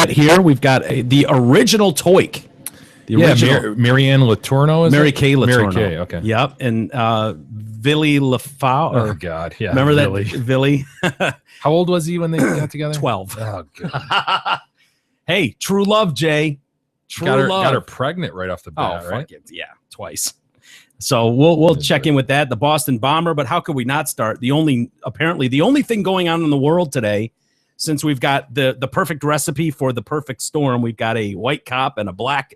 got here? We've got the original Toik. The original Marianne Letourneau, Mary Kay Letourneau. Mary Kay, okay. Yep, and Villy Lafau. Oh God, yeah. Remember that Villy? How old was he when they got together? 12. Oh God. Hey, true love, Jay. True love. Got her pregnant right off the bat, right? Yeah, twice. So we'll check in with that. The Boston Bomber, but how could we not start? Apparently the only thing going on in the world today, since we've got the perfect recipe for the perfect storm, we've got a white cop and a black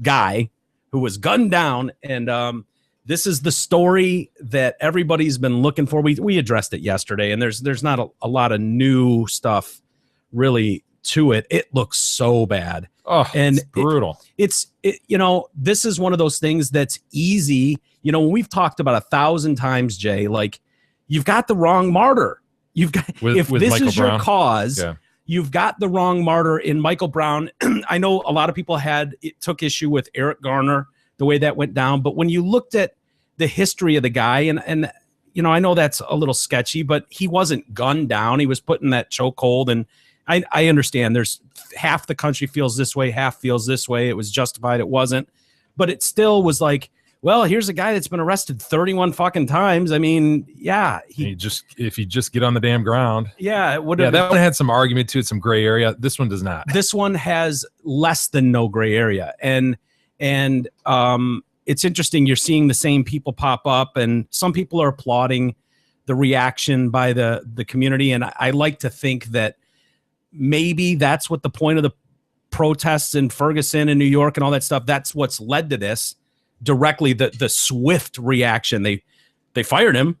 guy who was gunned down, and this is the story that everybody's been looking for. We addressed it yesterday, and there's not a lot of new stuff really to it. It looks so bad. Oh, and it's brutal. This is one of those things that's easy. When we've talked about 1,000 times, Jay, like, you've got the wrong martyr. You've got if this Michael is Brown. Your cause. Yeah. You've got the wrong martyr in Michael Brown. I know a lot of people took issue with Eric Garner, the way that went down. But when you looked at the history of the guy, and I know that's a little sketchy, but he wasn't gunned down. He was put in that chokehold. And I understand there's half the country feels this way, half feels this way. It was justified. It wasn't. But it still was like, well, here's a guy that's been arrested 31 fucking times. I mean, yeah. If you just get on the damn ground. Yeah. That one had some argument to it, some gray area. This one does not. This one has less than no gray area. And it's interesting. You're seeing the same people pop up, and some people are applauding the reaction by the community. And I like to think that maybe that's what the point of the protests in Ferguson and New York and all that stuff, that's what's led to this. Directly, the swift reaction. They fired him.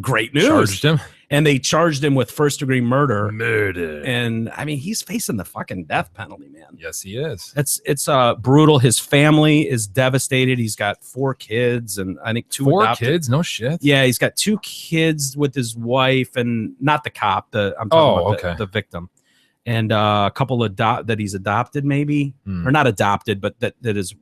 Great news. Charged him. And they charged him with first-degree murder. And I mean, he's facing the fucking death penalty, man. Yes, he is. It's brutal. His family is devastated. He's got 4 kids, and I think 2 adopted. 4 kids? No shit. Yeah, he's got 2 kids with his wife, and not the cop. I'm talking about the victim. And a couple that he's adopted, maybe. Or not adopted, but that his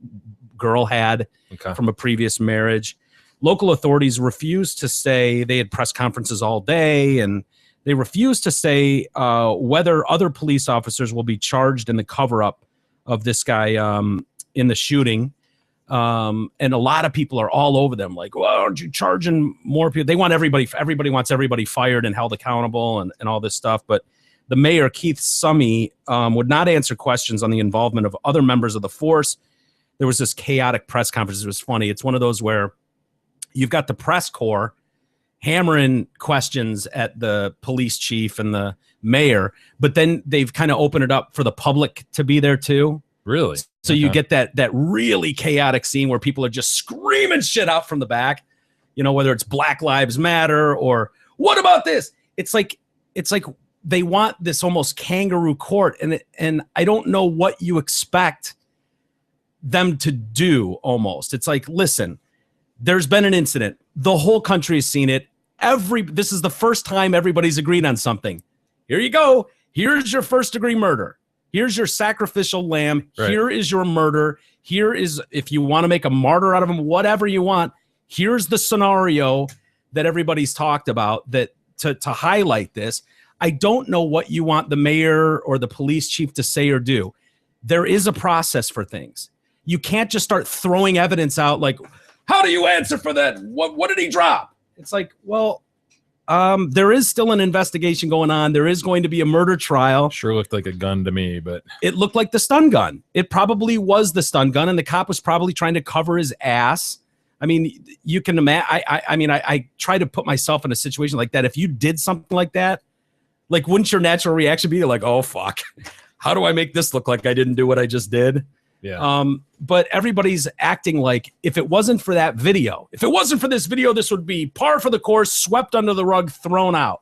girl had from a previous marriage. Local authorities refused to say. They had press conferences all day, and they refused to say whether other police officers will be charged in the cover-up of this guy in the shooting. And a lot of people are all over them, like, well, aren't you charging more people? They want everybody wants everybody fired and held accountable and all this stuff. But the mayor, Keith Summey, would not answer questions on the involvement of other members of the force. There was this chaotic press conference. It was funny. It's one of those where you've got the press corps hammering questions at the police chief and the mayor, but then they've kind of opened it up for the public to be there too. Really? So you get that really chaotic scene where people are just screaming shit out from the back, whether it's Black Lives Matter or what about this? It's like they want this almost kangaroo court, and I don't know what you expect them to do. Almost, it's like, listen, there's been an incident. The whole country has seen it. This is the first time everybody's agreed on something. Here you go. Here's your first-degree murder. Here's your sacrificial lamb. Right. Here is your murder. Here is, if you want to make a martyr out of him, whatever you want. Here's the scenario that everybody's talked about that to highlight this. I don't know what you want the mayor or the police chief to say or do. There is a process for things. You can't just start throwing evidence out like, how do you answer for that? What did he drop? It's like, well, there is still an investigation going on. There is going to be a murder trial. Sure looked like a gun to me, but it looked like the stun gun. It probably was the stun gun, and the cop was probably trying to cover his ass. I mean, you can imagine. I try to put myself in a situation like that. If you did something like that, like, wouldn't your natural reaction be like, oh, fuck, how do I make this look like I didn't do what I just did? Yeah. But everybody's acting like if it wasn't for that video, if it wasn't for this video, this would be par for the course, swept under the rug, thrown out.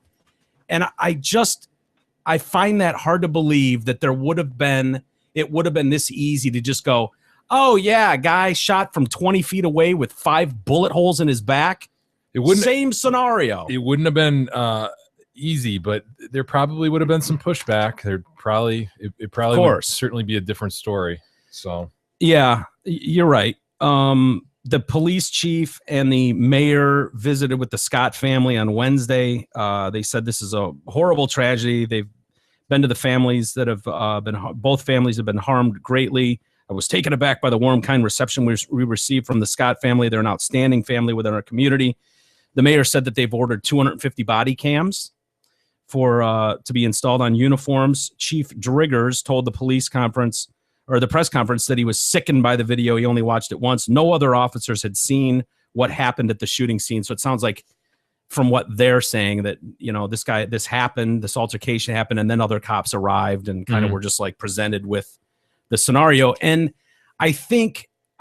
And I find that hard to believe that it would have been this easy to just go, oh yeah, a guy shot from 20 feet away with 5 bullet holes in his back. Same scenario. It wouldn't have been easy, but there probably would have been some pushback. It probably would certainly be a different story. So yeah, you're right. The police chief and the mayor visited with the Scott family on Wednesday. They said this is a horrible tragedy. They've Been to the families that have both families have been harmed greatly. I was taken aback by the warm, kind reception we received from the Scott family. They're an outstanding family within our community. The mayor said that they've ordered 250 body cams to be installed on uniforms. Chief Driggers told the press conference that he was sickened by the video. He only watched it once. No other officers had seen what happened at the shooting scene. So it sounds like, from what they're saying, that, this happened, this altercation happened, and then other cops arrived and kind of were just like presented with the scenario. And I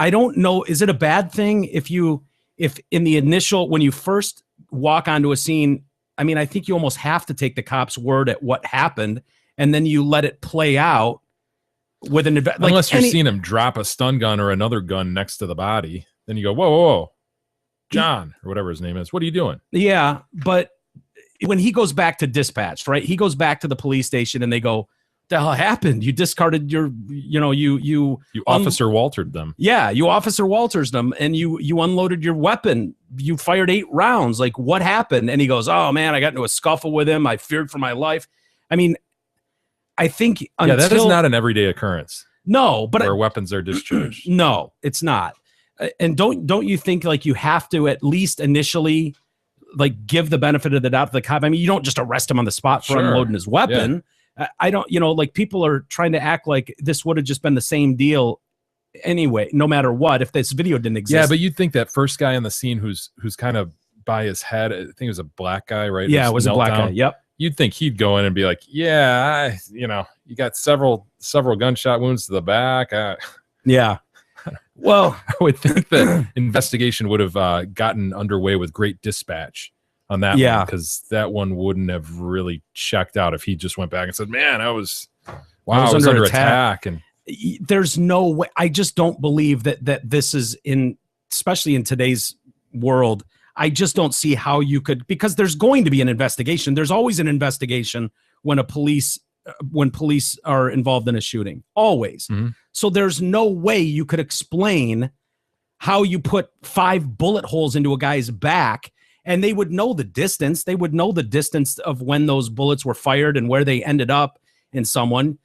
don't know, is it a bad thing if in the initial, when you first walk onto a scene, I mean, I think you almost have to take the cop's word at what happened, and then you let it play out with an event. Unless you're seeing him drop a stun gun or another gun next to the body, then you go, whoa, whoa, whoa, John, or whatever his name is. What are you doing? Yeah, but when he goes back to dispatch, right? He goes back to the police station, and they go, the hell happened? You discarded your, you Officer Waltered them. Yeah, you Officer Walters them, and you unloaded your weapon. You fired 8 rounds. Like, what happened? And he goes, oh man, I got into a scuffle with him. I feared for my life. I mean, I think that is not an everyday occurrence. No, but where weapons are discharged. No, it's not. And don't you think like you have to at least initially like give the benefit of the doubt to the cop? I mean, you don't just arrest him on the spot for unloading his weapon. Yeah. I don't, like people are trying to act like this would have just been the same deal anyway, no matter what, if this video didn't exist. Yeah, but you'd think that first guy on the scene who's kind of by his head, I think it was a black guy, right? Yeah, it was a black guy. Yep. You'd think he'd go in and be like, yeah, you got several gunshot wounds to the back. Yeah. Well, I would think that investigation would have gotten underway with great dispatch on that one, because that one wouldn't have really checked out if he just went back and said, man, I was under attack. And there's no way. I just don't believe that this is especially in today's world. I just don't see how you could, because there's going to be an investigation. There's always an investigation when police are involved in a shooting, always. Mm-hmm. So there's no way you could explain how you put 5 bullet holes into a guy's back, and they would know the distance. They would know the distance of when those bullets were fired and where they ended up in someone.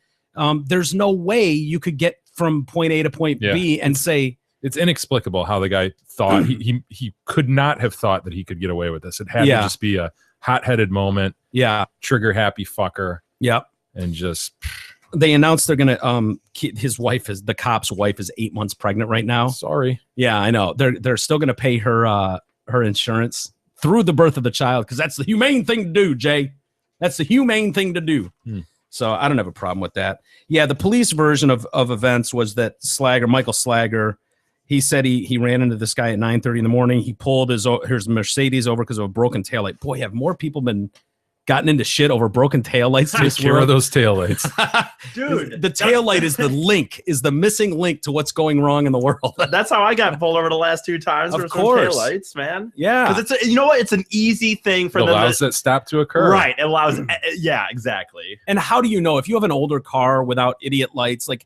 There's no way you could get from point A to point B and say, it's inexplicable how the guy thought he could not have thought that he could get away with this. It had to just be a hot-headed moment. Yeah. Trigger happy fucker. Yep. And just, they announced they're going to, the cop's wife is 8 months pregnant right now. Sorry. Yeah, I know. They're still going to pay her insurance through the birth of the child, because that's the humane thing to do, Jay. That's the humane thing to do. So I don't have a problem with that. Yeah, the police version of events was that Michael Slager, he said he ran into this guy at 9:30 in the morning. He pulled his Mercedes over because of a broken taillight. Boy, have more people been gotten into shit over broken taillights? Take care of those taillights. Dude, the taillight is the missing link to what's going wrong in the world. That's how I got pulled over the last 2 times. Of course. Taillights, man. Yeah. Because it's an easy thing for them. It allows that stop to occur. Right. It allows, yeah, exactly. And how do you know if you have an older car without idiot lights, like,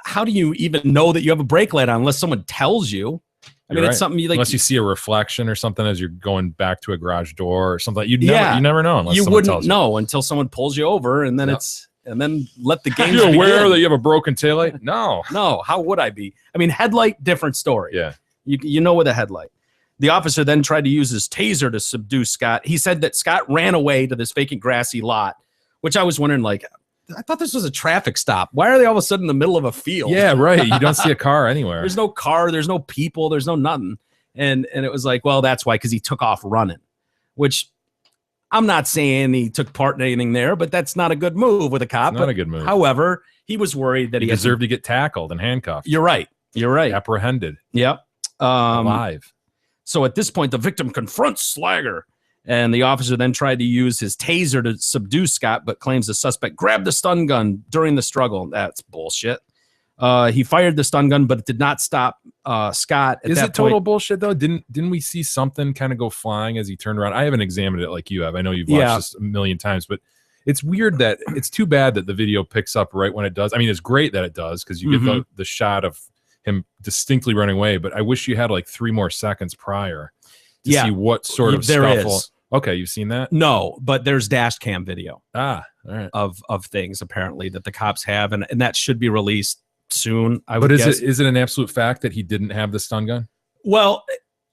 how do you even know that you have a brake light on unless someone tells you? I mean, it's something you like. Unless you see a reflection or something as you're going back to a garage door or something. You never know. Unless you wouldn't know until someone pulls you over, and then and then let the game. You're aware that you have a broken taillight? No. How would I be? I mean, headlight, different story. Yeah. You know, with a headlight. The officer then tried to use his taser to subdue Scott. He said that Scott ran away to this vacant grassy lot, which I was wondering, like, I thought this was a traffic stop. Why are they all of a sudden in the middle of a field? Yeah, right. You don't see a car anywhere. There's no car. There's no people. There's no nothing. And it was like, well, that's why, because he took off running, which I'm not saying he took part in anything there, but that's not a good move with a cop. It's not a good move. However, he was worried that he deserved to get tackled and handcuffed. You're right. Apprehended. Yep. Alive. So at this point, the victim confronts Slager, and the officer then tried to use his taser to subdue Scott, but claims the suspect grabbed the stun gun during the struggle. That's bullshit. He fired the stun gun, but it did not stop Scott. Is it total bullshit though? Didn't we see something kind of go flying as he turned around? I haven't examined it like you have. I know you've watched this a million times, but it's weird that it's too bad that the video picks up right when it does. I mean, it's great that it does because you get the shot of him distinctly running away, but I wish you had like 3 more seconds prior to see what sort of scuffle. Okay, you've seen that? No, but there's dash cam video Ah, all right. of things apparently that the cops have, and that should be released soon. I But would is guess. it an absolute fact that he didn't have the stun gun? Well,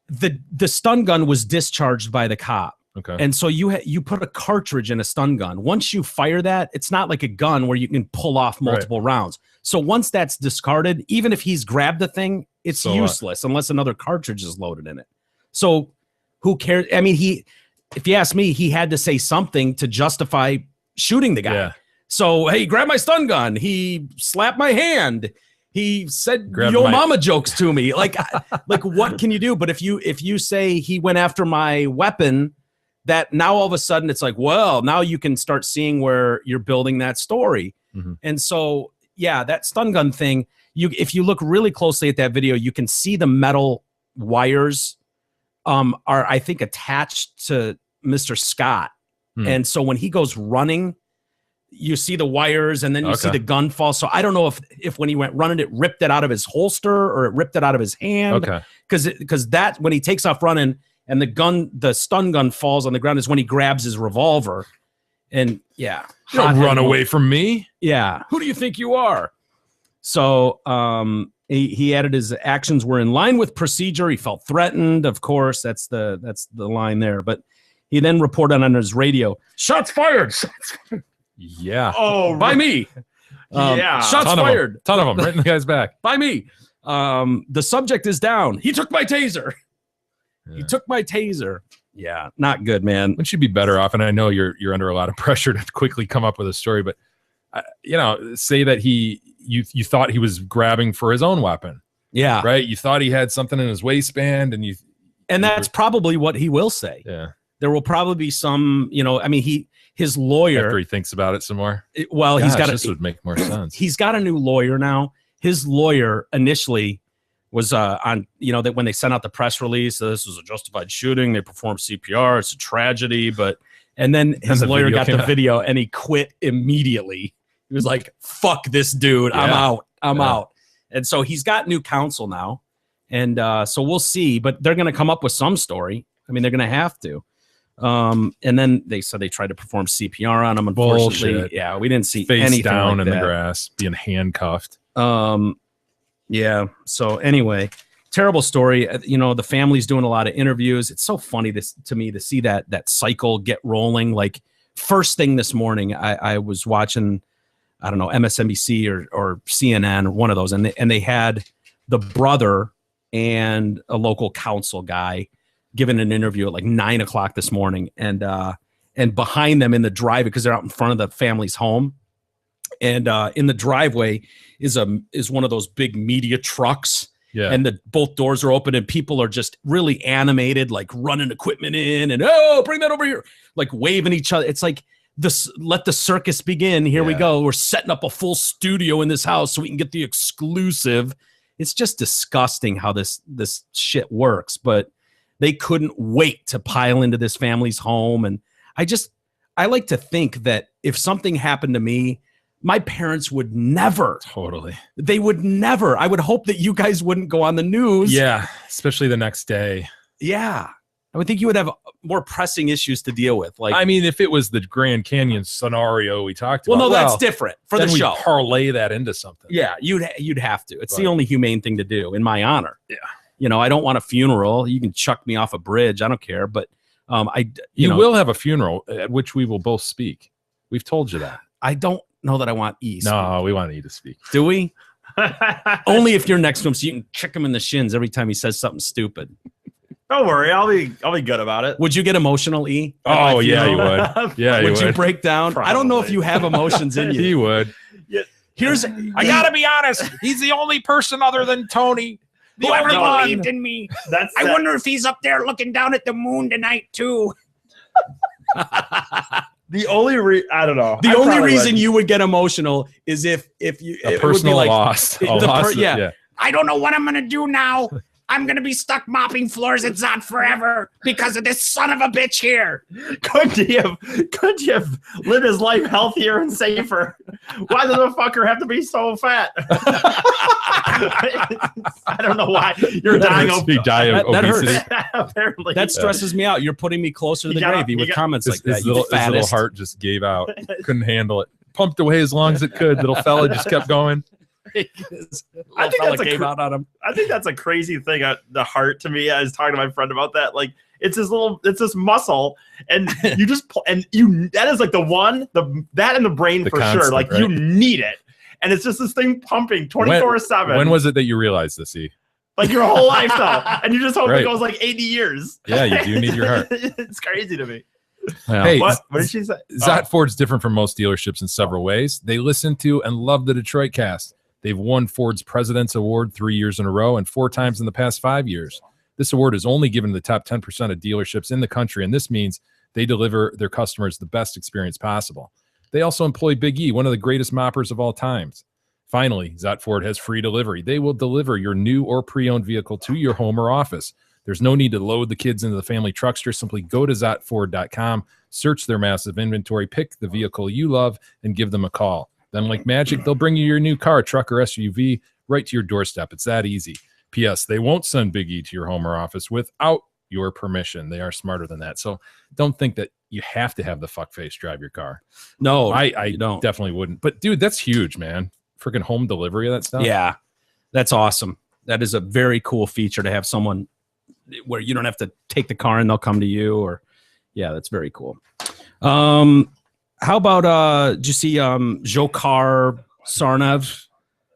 the stun gun was discharged by the cop. Okay. And so you put a cartridge in a stun gun. Once you fire that, it's not like a gun where you can pull off multiple rounds. So once that's discarded, even if he's grabbed the thing, it's useless unless another cartridge is loaded in it. So who cares? I mean, if you ask me, he had to say something to justify shooting the guy. Yeah. So, hey, grab my stun gun. He slapped my hand. He said yo mama jokes to me. Like what can you do? But if you say he went after my weapon, that now all of a sudden it's like, well, now you can start seeing where you're building that story. Mm-hmm. And so, yeah, that stun gun thing, if you look really closely at that video, you can see the metal wires are, I think, attached to Mr. Scott. And so when he goes running, you see the wires and then you see the gun fall. So I don't know if when he went running, it ripped it out of his holster or it ripped it out of his hand. Okay. Because that when he takes off running and the stun gun falls on the ground is when he grabs his revolver. And yeah. Don't run away from me. Yeah. Who do you think you are? So he added his actions were in line with procedure. He felt threatened. Of course, that's the line there. But he then reported on his radio, shots fired. Yeah. Oh, by me. Yeah. Shots fired. Ton of them right in the guy's back. By me. The subject is down. He took my taser. Yeah. He took my taser. Yeah, not good, man. Wouldn't you be better off? And I know you're under a lot of pressure to quickly come up with a story, but say that you thought he was grabbing for his own weapon. Yeah. Right. You thought he had something in his waistband, and that's probably what he will say. Yeah. There will probably be some, I mean, his lawyer. After he thinks about it some more. This would make more sense. He's got a new lawyer now. His lawyer initially was on, that when they sent out the press release, this was a justified shooting. They performed CPR. It's a tragedy. And then his lawyer got the video and he quit immediately. He was like, fuck this dude. I'm out. I'm out. And so he's got new counsel now. And so we'll see. But they're going to come up with some story. I mean, they're going to have to. And then they said they tried to perform CPR on him. Unfortunately, Bullshit. We didn't see face anything down like in that. the grass, being handcuffed. Yeah. So anyway, terrible story. The family's doing a lot of interviews. It's so funny to me to see that cycle get rolling. Like first thing this morning, I was watching, I don't know, MSNBC or CNN or one of those, and they had the brother and a local council guy giving an interview at like 9 o'clock this morning, and behind them in the driveway, because they're out in front of the family's home, and in the driveway is one of those big media trucks. Yeah. And both doors are open and people are just really animated, like running equipment in and bring that over here, like waving each other. It's like let the circus begin. Here we go. We're setting up a full studio in this house so we can get the exclusive. It's just disgusting how this shit works, but they couldn't wait to pile into this family's home. And I like to think that if something happened to me, my parents would never. Totally. They would never. I would hope that you guys wouldn't go on the news. Yeah, especially the next day. Yeah. I would think you would have more pressing issues to deal with. Like, I mean, if it was the Grand Canyon scenario we talked about. Well, no, that's different for the show. We parlay that into something. Yeah, you'd have to. It's the only humane thing to do in my honor. Yeah. I don't want a funeral. You can chuck me off a bridge. I don't care. But you will have a funeral at which we will both speak. We've told you that. I don't know that I want E. No, we want E to speak. Do we? Only if you're next to him, so you can kick him in the shins every time he says something stupid. Don't worry, I'll be good about it. Would you get emotional, E? Oh yeah, you would. Yeah, would you break down? Probably. I don't know if you have emotions in you. He would. Yeah. I gotta be honest. He's the only person other than Tony who ever believed in me. I that- wonder if he's up there looking down at the moon tonight too. The only I don't know. The I only probably reason would. you would get emotional is if you a it would be personal like, loss. the A loss. yeah. I don't know what I'm gonna do now. I'm gonna be stuck mopping floors at Zot forever because of this son of a bitch here. Couldn't he have lived his life healthier and safer? Why does the fucker have to be so fat? I don't know why you're dying of obesity. Apparently, that stresses me out. You're putting me closer to the gravy with comments like that. His little heart just gave out. Couldn't handle it. Pumped away as long as it could. Little fella just kept going. I think that's a crazy thing. The heart to me, I was talking to my friend about that. Like it's this muscle, and you just that is like that in the brain for constant, sure. Like right? You need it, and it's just this thing pumping 24/7. When was it that you realized this? Like your whole life though, and you just hope it goes like 80 years. Yeah, you do need your heart. It's crazy to me. Well, hey, what did she say? Zot Ford's different from most dealerships in several ways. They listen to and love the Detroit Cast. They've won Ford's President's Award 3 years in a row and 4 times in the past 5 years. This award is only given to the top 10% of dealerships in the country, and this means they deliver their customers the best experience possible. They also employ Big E, one of the greatest moppers of all times. Finally, Zot Ford has free delivery. They will deliver your new or pre-owned vehicle to your home or office. There's no need to load the kids into the family truckster. Simply go to zotford.com, search their massive inventory, pick the vehicle you love, and give them a call. Then, like magic, they'll bring you your new car, truck, or SUV right to your doorstep. It's that easy. P.S. They won't send Big E to your home or office without your permission. They are smarter than that. So don't think that you have to have the fuckface drive your car. No, I don't. Definitely wouldn't. But, dude, that's huge, man. Freaking home delivery of that stuff. Yeah, that's awesome. That is a very cool feature to have someone where you don't have to take the car and they'll come to you. Or, yeah, that's very cool. How about did you see Dzhokhar Tsarnaev?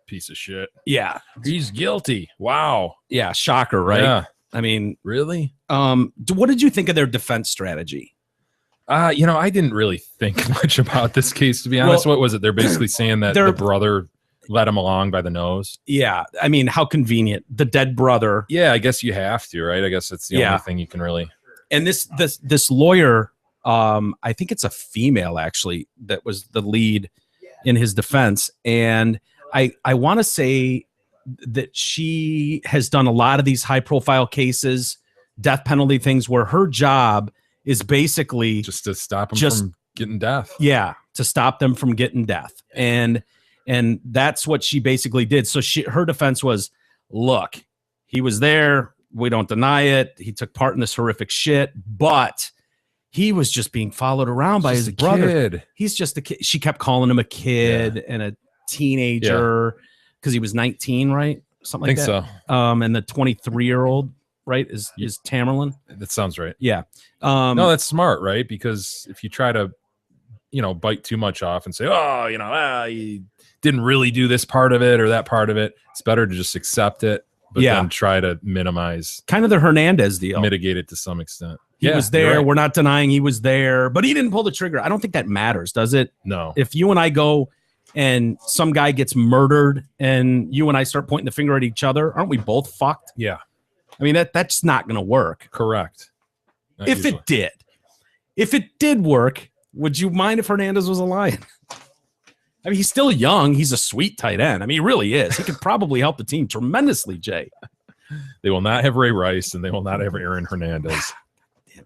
Piece of shit. Yeah, he's guilty. Wow. Yeah, shocker, right? Yeah. I mean, really? What did you think of their defense strategy? I didn't really think much about this case, to be honest. What was it? They're basically saying that the brother let him along by the nose. Yeah, I mean, how convenient. The dead brother. Yeah, I guess you have to, right? I guess that's the only thing you can really. And this lawyer, I think it's a female actually that was the lead in his defense, and I want to say that she has done a lot of these high-profile cases, death penalty things, where her job is basically just to stop them from getting death. Yeah, to stop them from getting death, and that's what she basically did. So her defense was, look, he was there. We don't deny it. He took part in this horrific shit, but he was just being followed around by his brother. Kid. He's just a kid. She kept calling him a kid and a teenager because he was 19, right? Something like that. I think so. And the 23-year-old, right, is Tamerlan. That sounds right. Yeah. No, that's smart, right? Because if you try to, bite too much off and say, he didn't really do this part of it or that part of it, it's better to just accept it, but then try to minimize. Kind of the Hernandez deal. Mitigate it to some extent. He was there. Right. We're not denying he was there, but he didn't pull the trigger. I don't think that matters, does it? No. If you and I go and some guy gets murdered and you and I start pointing the finger at each other, aren't we both fucked? Yeah. I mean, that's not going to work. Correct. Not usually. If it did work, would you mind if Hernandez was a lion? I mean, he's still young. He's a sweet tight end. I mean, he really is. He could probably help the team tremendously, Jay. They will not have Ray Rice and they will not have Aaron Hernandez.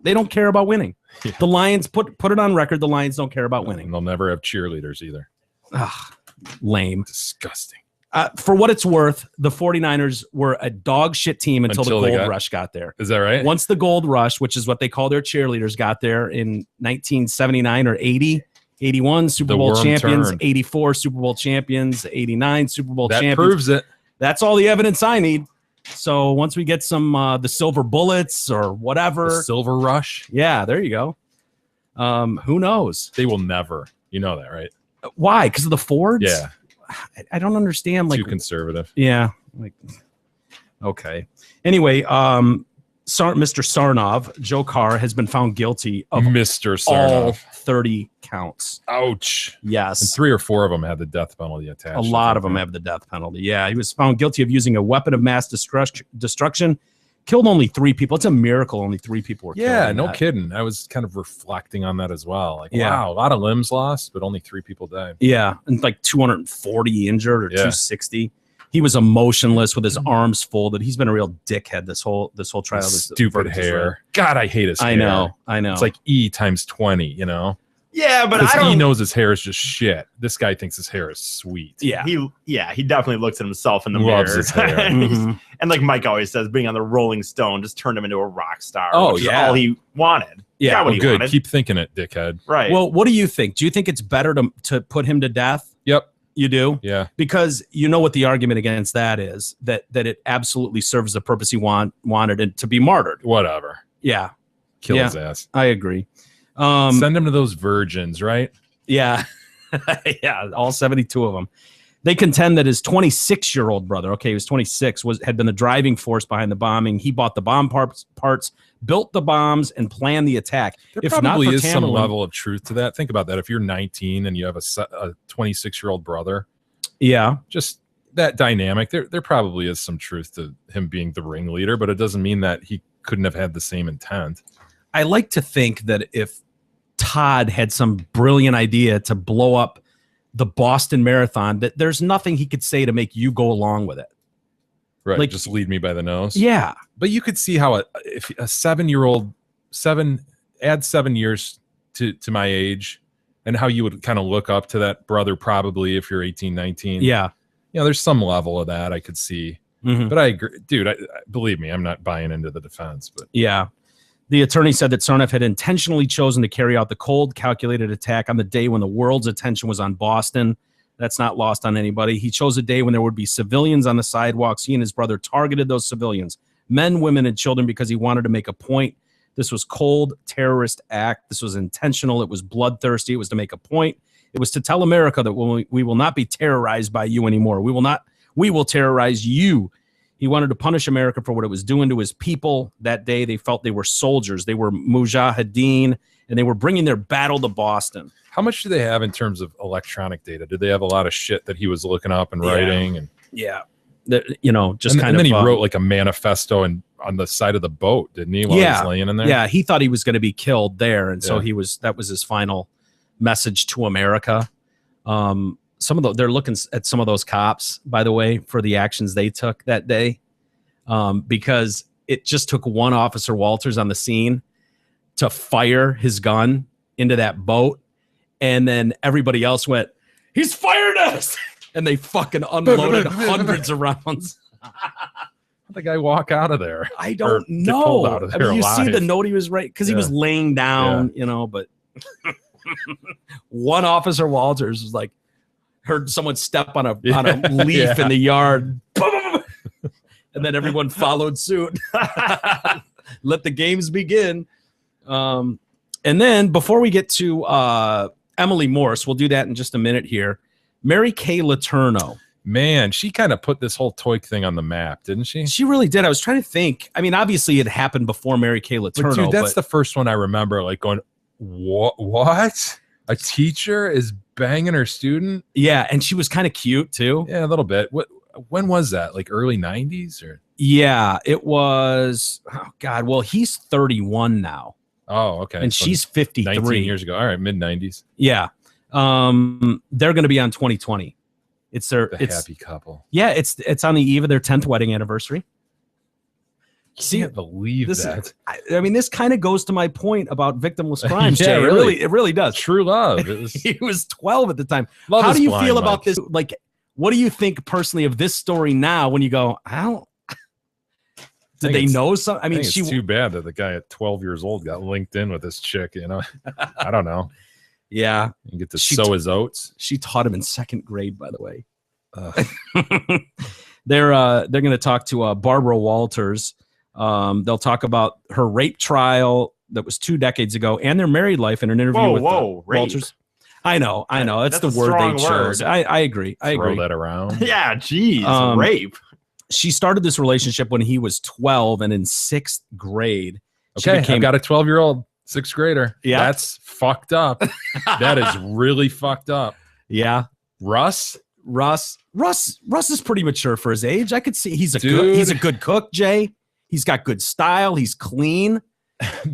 They don't care about winning. Yeah. The Lions, put it on record, the Lions don't care about winning. And they'll never have cheerleaders either. Ugh, lame. Disgusting. For what it's worth, the 49ers were a dog shit team until the Gold Rush got there. Is that right? Once the Gold Rush, which is what they call their cheerleaders, got there in 1979 or 80, 81 Super Bowl champions, 84 Super Bowl champions, 89 Super Bowl champions. That proves it. That's all the evidence I need. So once we get some the silver bullets or whatever. The silver rush? Yeah, there you go. Who knows? They will never. You know that, right? Why? Because of the Fords? Yeah. I don't understand. Like, too conservative. Yeah. Like, okay. Anyway, Mr. Tsarnaev, Dzhokhar, has been found guilty of Mr. Tsarnaev. All 30 counts. Ouch. Yes. And 3 or 4 of them had the death penalty attached. A lot of them have the death penalty. Yeah. He was found guilty of using a weapon of mass destruction. Killed only 3 people. It's a miracle only 3 people were killed. Yeah, no kidding. I was kind of reflecting on that as well. Like, wow, a lot of limbs lost, but only 3 people died. Yeah. And like 240 injured or 260. He was emotionless with his arms folded. He's been a real dickhead this whole trial. Stupid hair. God, I hate his hair. I know. It's like E times 20, you know? Yeah, but he knows his hair is just shit. This guy thinks his hair is sweet. Yeah. He definitely looks at himself in the Loves mirror. His hair. And like Mike always says, being on the Rolling Stone just turned him into a rock star. Oh, which is yeah. all he wanted. Yeah, Got what he good. wanted. Keep thinking it, dickhead. Right. Well, what do you think? Do you think it's better to put him to death? Yep. You do? Yeah. Because you know what the argument against that is, that it absolutely serves the purpose he wanted it to be martyred. Whatever. Yeah. Kill Yeah. his ass. I agree. Send him to those virgins, right? Yeah. Yeah, all 72 of them. They contend that his 26-year-old brother, okay, he was 26, had been the driving force behind the bombing. He bought the bomb parts, built the bombs, and planned the attack. There probably is some level of truth to that. Think about that. If you're 19 and you have a 26-year-old brother, yeah, just that dynamic, there probably is some truth to him being the ringleader, but it doesn't mean that he couldn't have had the same intent. I like to think that if Todd had some brilliant idea to blow up the Boston Marathon, that there's nothing he could say to make you go along with it. Right. Like, just lead me by the nose. Yeah. But you could see how if a 7-year-old, add 7 years to my age, and how you would kind of look up to that brother, probably if you're 18, 19. Yeah. You know, there's some level of that I could see. Mm-hmm. But I agree. Dude, believe me, I'm not buying into the defense. But yeah. The attorney said that Sarnoff had intentionally chosen to carry out the cold, calculated attack on the day when the world's attention was on Boston. That's not lost on anybody. He chose a day when there would be civilians on the sidewalks. He and his brother targeted those civilians, men, women, and children, because he wanted to make a point. This was cold, terrorist act. This was intentional. It was bloodthirsty. It was to make a point. It was to tell America that we will not be terrorized by you anymore. We will terrorize you. He wanted to punish America for what it was doing to his people. That day, they felt they were soldiers. They were mujahideen, and they were bringing their battle to Boston. How much do they have in terms of electronic data? Did they have a lot of shit that he was looking up and writing? And yeah, you know, just and, kind and of. then he wrote like a manifesto on the side of the boat, didn't he? While he was laying in there. Yeah, he thought he was going to be killed there, and so that was his final message to America. They're looking at some of those cops, by the way, for the actions they took that day, because it just took one Officer Walters on the scene to fire his gun into that boat, and then everybody else went, "He's fired us!" and they fucking unloaded hundreds of rounds. How'd the guy walk out of there? I don't know. Out of there you alive? see the note he was right because he was laying down, you know, but one Officer Walters was like, heard someone step on a leaf in the yard, and then everyone followed suit. Let the games begin. And then before we get to Emily Morse, we'll do that in just a minute here. Mary Kay Letourneau. Man, she kind of put this whole toy thing on the map, didn't she? She really did. I was trying to think. I mean, obviously it happened before Mary Kay Letourneau. Dude, that's the first one I remember, like going, what? A teacher is banging her student? Yeah, and she was kind of cute too. Yeah, a little bit. When was that? Like early 90s or? Yeah, it was. Oh God. Well, he's 31 now. Oh, okay. And so she's 53. 19 years ago. All right, mid 90s. Yeah. They're going to be on 2020. It's happy couple. Yeah, it's on the eve of their 10th wedding anniversary. Can't believe that. I mean, this kind of goes to my point about victimless crimes. Yeah, Jay. really. It really does. True love. He was 12 at the time. Love How is do you blind, feel Mike. about this? Like, what do you think personally of this story now? When you go, did they know something? I mean, it's too bad that the guy at 12 years old got linked in with this chick. You know, I don't know. Yeah, you get to sow his oats. She taught him in 2nd grade, by the way. They're going to talk to Barbara Walters. They'll talk about her rape trial that was 2 decades ago and their married life in an interview with Walters. I know. That's the word they chose. I agree. Throw that around. Yeah, geez, rape. She started this relationship when he was 12 and in 6th grade. Okay, I've got a 12-year-old 6th grader. Yeah. That's fucked up. That is really fucked up. Yeah. Russ is pretty mature for his age. I could see he's a good cook, Jay. He's got good style. He's clean.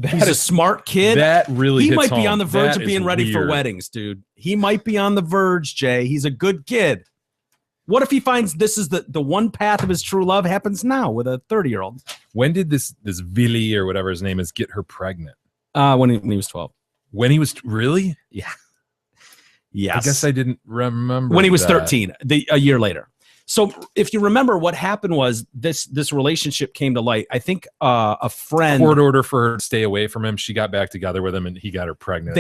He's a smart kid. That really he might home. be on the verge that of being ready for weddings, dude. He might be on the verge, Jay. He's a good kid. What if he finds this is the one path of his true love happens now with a 30-year-old? When did this Willie or whatever his name is get her pregnant? When he was 12. When he was really? Yeah. Yes. I guess I didn't remember. When he was that. 13, a year later. So if you remember, what happened was this relationship came to light. I think a friend court order for her to stay away from him. She got back together with him, and he got her pregnant.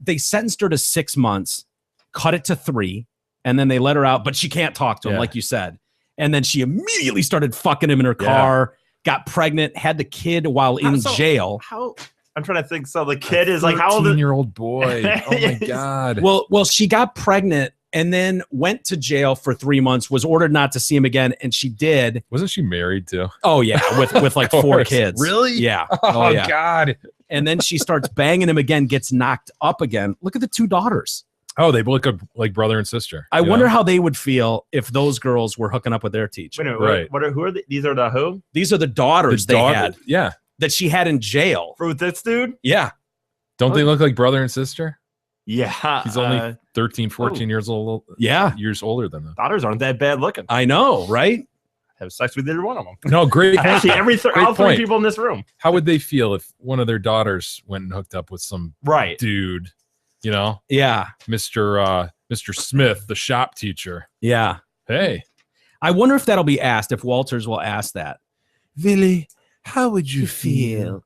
They sentenced her to 6 months, cut it to 3, and then they let her out. But she can't talk to him, like you said. And then she immediately started fucking him in her car. Got pregnant, had the kid while in jail. How? I'm trying to think. So the kid is like, how old? 13-year-old boy. Oh my god. Well, she got pregnant and then went to jail for 3 months. Was ordered not to see him again, and she did. Wasn't she married too? Oh yeah, with like 4 kids. Really? Yeah. Oh yeah. God. And then she starts banging him again. Gets knocked up again. Look at the 2 daughters. Oh, they look like brother and sister. I wonder how they would feel if those girls were hooking up with their teacher. Wait, right. Who are these? Are the who? These are the daughters they had. Yeah. That she had in jail. For this dude? Yeah. Don't they look like brother and sister? Yeah. He's only 13, 14 years old. Yeah. Years older than them. Daughters aren't that bad looking. I know, right? Have sex with either one of them. No, great. Actually, all 3 people in this room. How would they feel if one of their daughters went and hooked up with some dude? You know? Yeah. Mr. Smith, the shop teacher. Yeah. Hey. I wonder if that'll be asked, if Walters will ask that. Willie, how would you feel?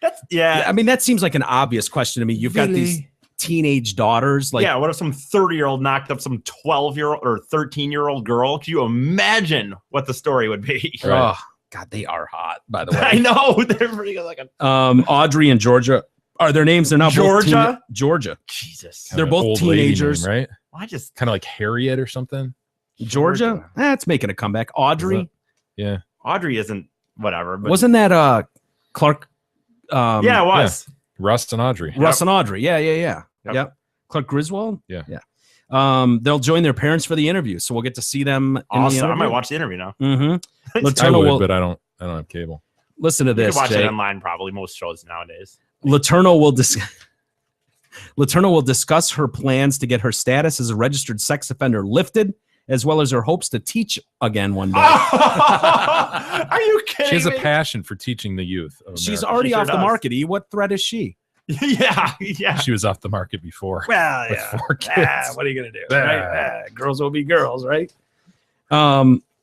That's I mean, that seems like an obvious question to me. You've got these teenage daughters. Like, what if some 30-year-old knocked up some 12-year-old or 13-year-old girl? Can you imagine what the story would be? Right. Oh, God, they are hot, by the way. I know. They're pretty good looking. Audrey and Georgia are their names. They're not Georgia? Both Georgia. Jesus. They're both teenagers. Name, right? Well, I just kind of like Harriet or something. Georgia? It's making a comeback. Audrey? Yeah. Audrey isn't whatever. But wasn't that Clark? Yeah, it was. Yeah. Russ and Audrey. Russ and Audrey. Yeah. Yep. Clark Griswold? Yeah. They'll join their parents for the interview, so we'll get to see them. Awesome. I might watch the interview now. Mm-hmm. I would, but I don't have cable. Listen to this. You can watch Jake. it online, probably most shows nowadays. Letourneau will discuss her plans to get her status as a registered sex offender lifted, as well as her hopes to teach again one day. Are you kidding She has a me? passion for teaching the youth. Of She's America. already She sure off the does. market. E. What threat is she? Yeah. She was off the market before. Well, with 4 kids. what are you gonna do? Right? Girls will be girls, right?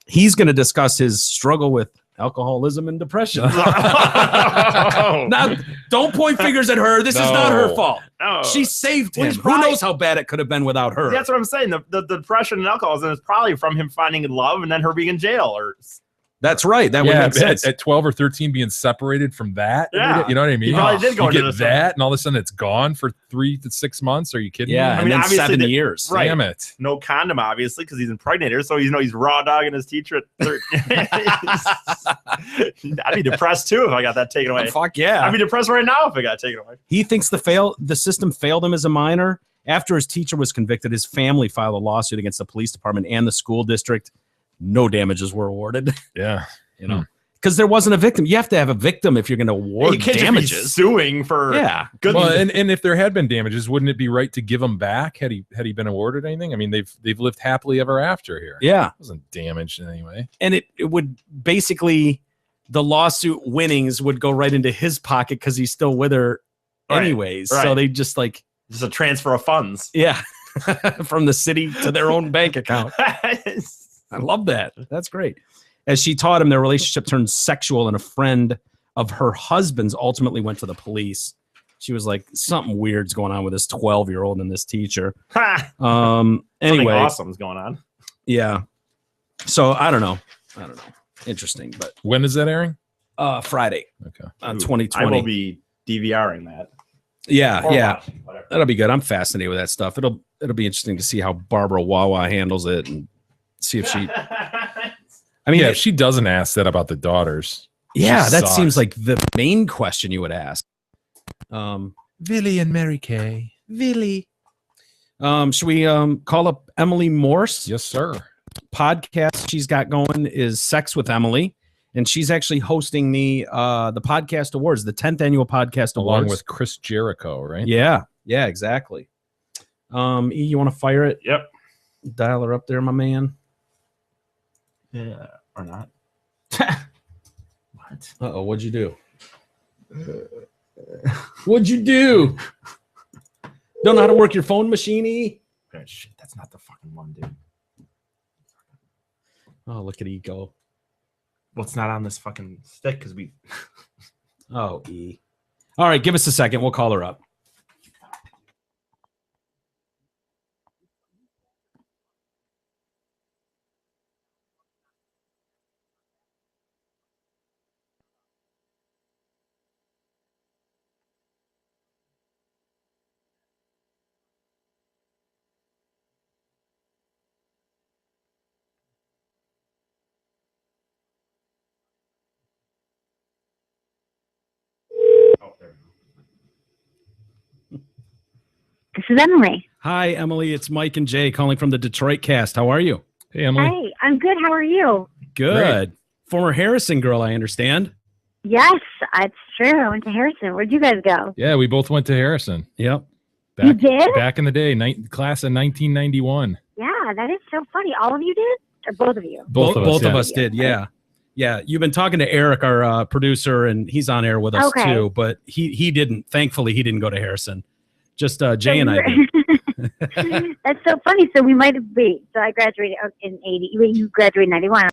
He's gonna discuss his struggle with alcoholism and depression. Now, don't point fingers at her. This is not her fault. No. She saved him. Well, he's Who probably- knows how bad it could have been without her? That's what I'm saying. The depression and alcoholism is probably from him finding love and then her being in jail. Or That's right. That would Yeah, make sense. at 12 or 13 being separated from that. Yeah. You know what I mean? He probably did go you into get this that, and all of a sudden it's gone for 3 to 6 months. Are you kidding Yeah, me? and mean, then obviously 7 the- years. Right. Damn it. no condom, obviously, because he's impregnated her. So he's raw dogging his teacher at 13. I'd be depressed too if I got that taken away. Fuck yeah. I'd be depressed right now if it got taken away. He thinks the system failed him as a minor. After his teacher was convicted, his family filed a lawsuit against the police department and the school district. No damages were awarded. Yeah. You know, because there wasn't a victim. You have to have a victim if you're going to award You can't just be damages. suing for good. Well, and if there had been damages, wouldn't it be right to give him back had he been awarded anything? I mean, they've lived happily ever after here. Yeah. It wasn't damaged in any way. And it would basically, the lawsuit winnings would go right into his pocket because he's still with her anyways. Right. So they just like, just a transfer of funds. yeah, from the city to their own bank account. I love that. That's great. As she taught him, their relationship turned sexual, and a friend of her husband's ultimately went to the police. She was like, something weird's going on with this 12-year-old and this teacher. Something Anyway, awesome's going on. yeah. So I don't know. Interesting, but When is that airing? Friday, Okay. Ooh, 2020. I will be DVRing that. Yeah, Or yeah. watching, whatever. That'll be good. I'm fascinated with that stuff. It'll be interesting to see how Barbara Wawa handles it and see if she. I mean, Yeah, if she doesn't ask that about the daughters. yeah, she that sucks. seems like the main question you would ask. Billy and Mary Kay. Should we call up Emily Morse? Yes, sir. Podcast she's got going is Sex with Emily, and she's actually hosting the podcast awards, the 10th annual podcast Along awards with Chris Jericho, right? Yeah, exactly. You want to fire it? Yep. Dial her up there, my man. Yeah, or not. What? Uh-oh, what'd you do? What'd you do? Don't know how to work your phone machine-y? Oh, shit, that's not the fucking one, dude. Oh, look at E go. Well, it's not on this fucking stick because we. Oh, E. All right, give us a second. We'll call her up. Oh, there. This is Emily. Hi, Emily. It's Mike and Jay calling from the Detroit Cast. How are you? Hey, Emily. Hey, I'm good. How are you? Good. Former Harrison girl, I understand. Yes, it's true. I went to Harrison. Where'd you guys go? Yeah, we both went to Harrison. Yep. You did? Back in the day, class of 1991. Yeah, that is so funny. All of you did? Or both of you? Both of us did. Yeah. Yeah. You've been talking to Eric, our producer, and he's on air with us too, but he didn't. Thankfully, he didn't go to Harrison. Just Jay and I did. That's so funny. So we might have been. So I graduated in 80. You graduated in 91.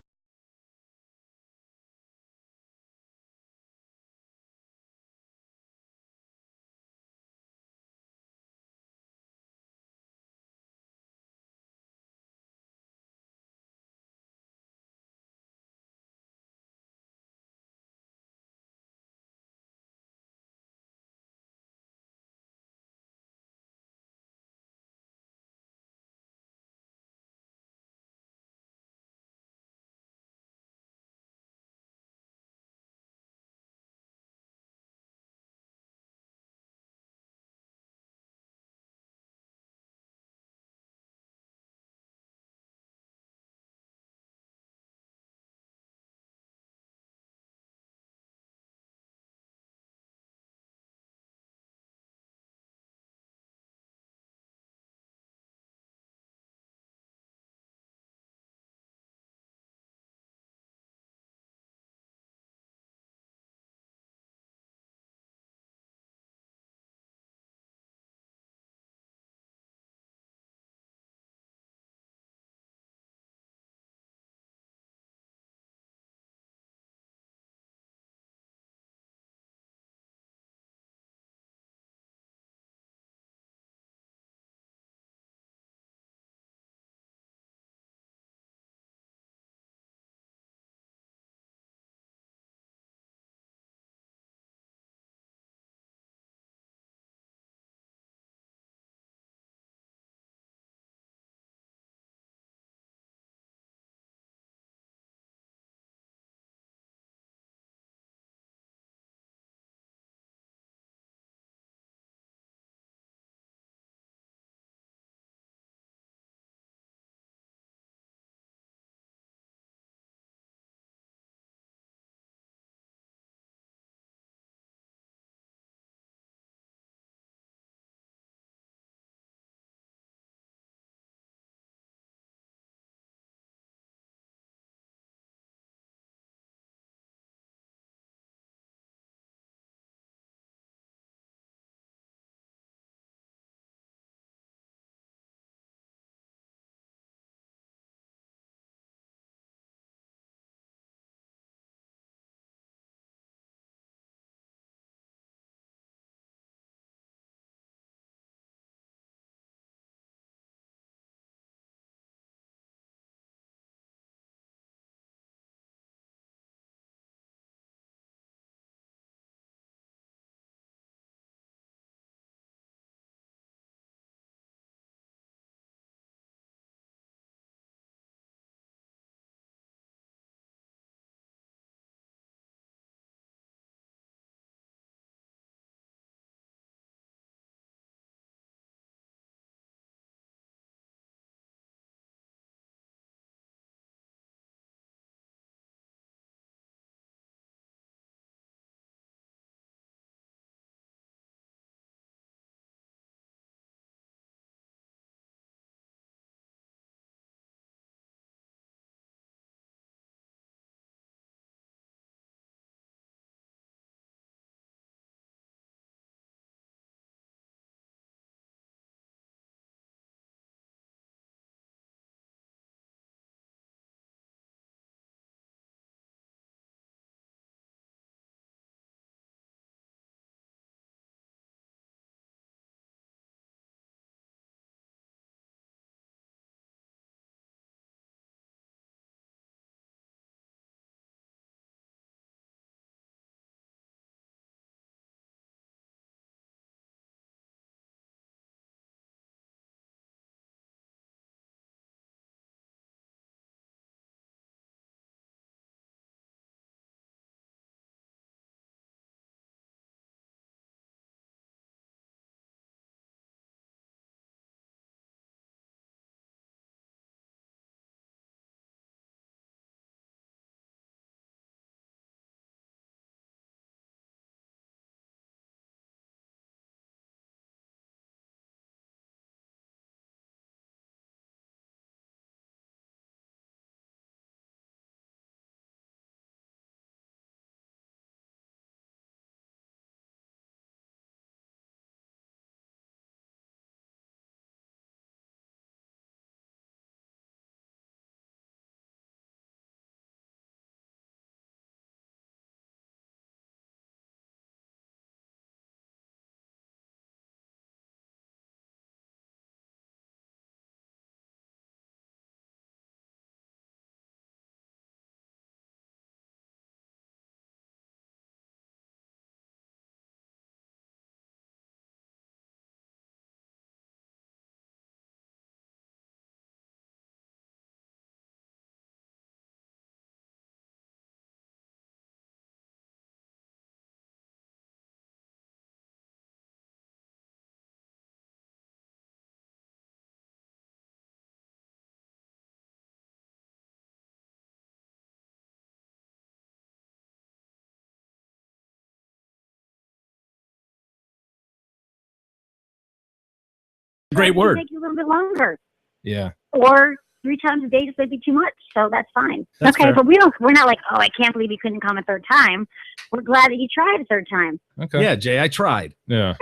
Great it word. Take you a little bit longer. Yeah. Or 3 times a day just might be too much, so that's fine. That's okay, fair. but we're not like, oh, I can't believe you couldn't come a third time. We're glad that you tried a third time. Okay. Yeah, Jay, I tried. Yeah.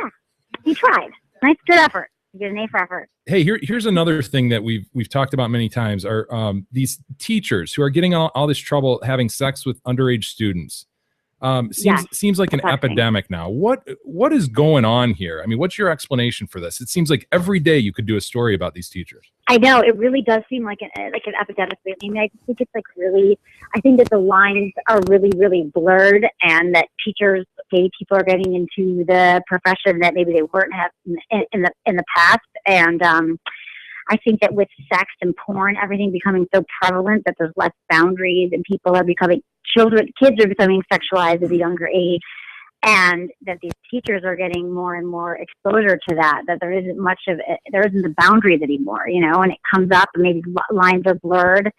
You tried. Nice, good effort. You get an A for effort. Hey, here's another thing that we've talked about many times are these teachers who are getting all this trouble having sex with underage students. Seems like an epidemic now. What is going on here? I mean, what's your explanation for this? It seems like every day you could do a story about these teachers. I know it really does seem like an epidemic. I mean, I think it's like really. I think that the lines are really, really blurred, and that teachers, gay people, are getting into the profession that maybe they weren't have in the past, and I think that with sex and porn, everything becoming so prevalent that there's less boundaries, and kids are becoming sexualized at a younger age, and that these teachers are getting more and more exposure to that there isn't the boundaries anymore, and it comes up and maybe lines are blurred.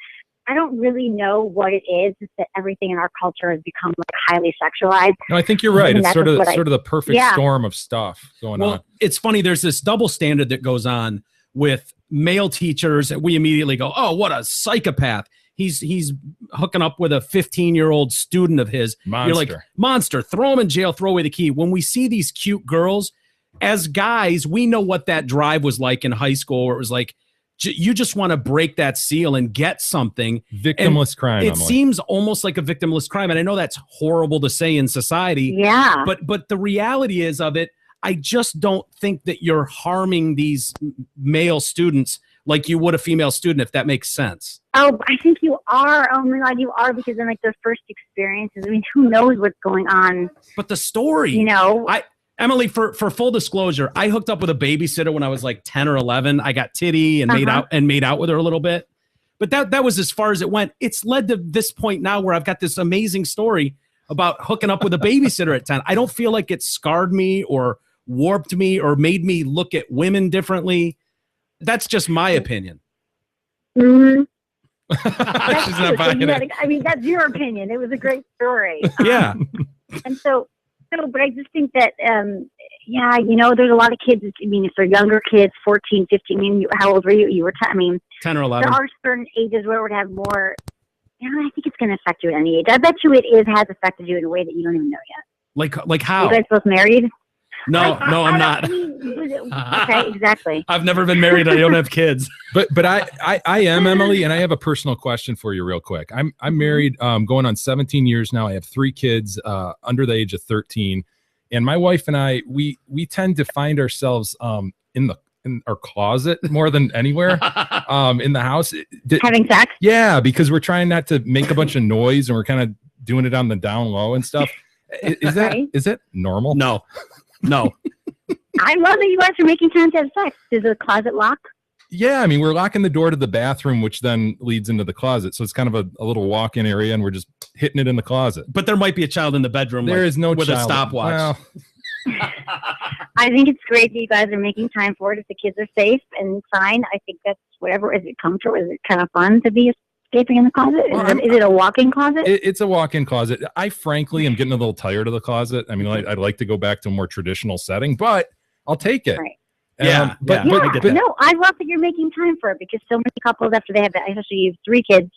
I don't really know what it is. It's that everything in our culture has become like highly sexualized. No, I think you're right. It's sort of the perfect storm of stuff going on. Well, it's funny. There's this double standard that goes on with male teachers, and we immediately go, oh, what a psychopath. He's hooking up with a 15-year-old student of his. Monster. You're like, monster, throw him in jail, throw away the key. When we see these cute girls, as guys, we know what that drive was like in high school, where it was like, you just want to break that seal and get something. Victimless crime. It seems almost like a victimless crime. And I know that's horrible to say in society. Yeah. But the reality is of it, I just don't think that you're harming these male students like you would a female student, if that makes sense. Oh, I think you are. Oh my God, you are, because in like their first experiences, I mean, who knows what's going on? But the story, Emily, for full disclosure, I hooked up with a babysitter when I was like 10 or 11. I got titty and made out with her a little bit. But that was as far as it went. It's led to this point now where I've got this amazing story about hooking up with a babysitter at 10. I don't feel like it scarred me or warped me or made me look at women differently. That's just my opinion. Mm-hmm. She's not buying it. I mean, that's your opinion. It was a great story. Yeah. And so, but I just think that, there's a lot of kids. I mean, if they're younger kids, 14, 15, I mean, how old were you? You were 10. 10 or 11. There are certain ages where it would have more. I think it's going to affect you at any age. I bet you it has affected you in a way that you don't even know yet. Like how? You guys both married? No, I'm not. Okay, exactly. I've never been married. I don't have kids. But I am, Emily, and I have a personal question for you real quick. I'm married, going on 17 years now. I have 3 kids under the age of 13. And my wife and I, we tend to find ourselves in our closet more than anywhere in the house. Having sex? Yeah, because we're trying not to make a bunch of noise, and we're kind of doing it on the down low and stuff. Is that normal? No. I love that you guys are making time to have sex. Does the closet lock? Yeah, I mean, we're locking the door to the bathroom, which then leads into the closet. So it's kind of a little walk-in area, and we're just hitting it in the closet. But there might be a child in the bedroom. There is no with child. A stopwatch. Well, I think it's great that you guys are making time for it. If the kids are safe and fine, I think that's whatever. Is it comfortable? Is it kind of fun to be escaping in the closet? Is it a walk-in closet? It's a walk-in closet. I frankly am getting a little tired of the closet. I mean, I'd like to go back to a more traditional setting, but I'll take it. Right. But no, I love that you're making time for it, because so many couples, after they have that, especially you have 3 kids,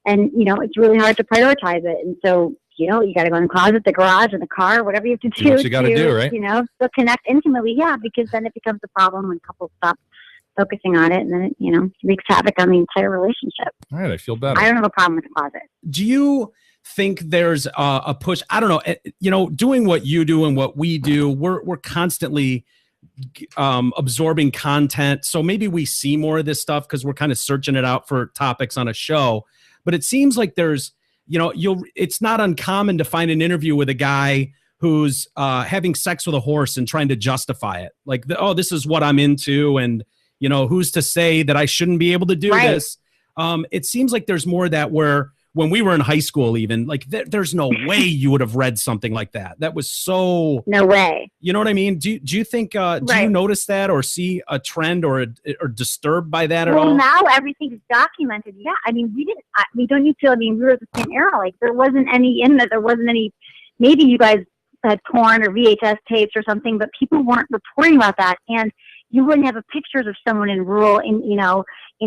and it's really hard to prioritize it. And so, you got to go in the closet, the garage, and the car, whatever you have to do. What you got to do, right? So connect intimately, because then it becomes a problem when couples stop focusing on it, and then it, wreaks havoc on the entire relationship. All right, I feel better. I don't have a problem with the closet. Do you think there's a push? I don't know. Doing what you do and what we do, we're constantly absorbing content. So maybe we see more of this stuff because we're kind of searching it out for topics on a show. But it seems like there's, it's not uncommon to find an interview with a guy who's having sex with a horse and trying to justify it. Like, this is what I'm into, and who's to say that I shouldn't be able to do this? It seems like there's more of that, where when we were in high school, even like there's no way you would have read something like that. That was so no way. You know what I mean? Do you think? Do you notice that or see a trend or disturbed by that at all? Well, now everything's documented. Yeah, I mean, don't you feel? I mean, we were at the same era. Like there wasn't any in that. There wasn't any. Maybe you guys had porn or VHS tapes or something, but people weren't reporting about that. And you wouldn't have pictures of someone in rural, in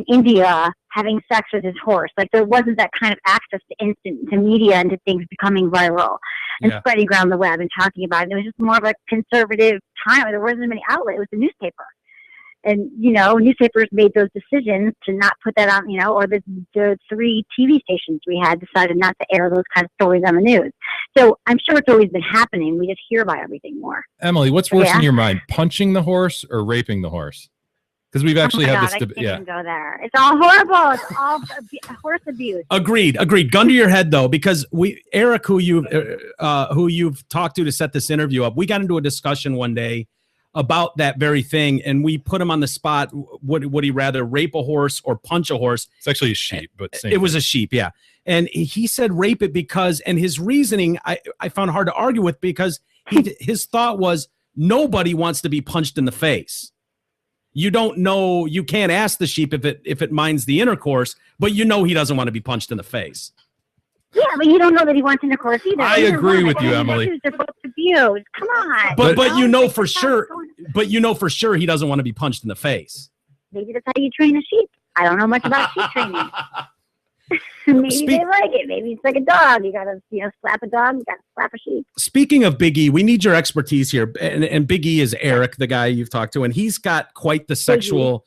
India having sex with his horse. Like there wasn't that kind of access to media and to things becoming viral and spreading around the web and talking about it. It was just more of a conservative time. There wasn't many outlets. It was the newspaper. And, newspapers made those decisions to not put that on, or the 3 TV stations we had decided not to air those kind of stories on the news. So I'm sure it's always been happening. We just hear about everything more. Emily, what's worse in your mind, punching the horse or raping the horse? Because we've actually had this debate. Yeah, go there. It's all horrible. It's all horse abuse. Agreed. Gun to your head though, because Eric, who you've talked to set this interview up, we got into a discussion one day about that very thing, and we put him on the spot. Would he rather rape a horse or punch a horse? It's actually a sheep, but it was a sheep, yeah. And he said rape it because, and his reasoning I found hard to argue with, because his thought was nobody wants to be punched in the face. You don't know, you can't ask the sheep if it minds the intercourse, but he doesn't want to be punched in the face. Yeah, but you don't know that he wants intercourse either. I agree with you, Emily. They're both abused. Come on. But for sure he doesn't want to be punched in the face. Maybe that's how you train a sheep. I don't know much about sheep training. Maybe they like it. Maybe it's like a dog. You gotta, slap a dog. You gotta slap a sheep. Speaking of Big E, we need your expertise here. And Big E is Eric, the guy you've talked to, and he's got quite the sexual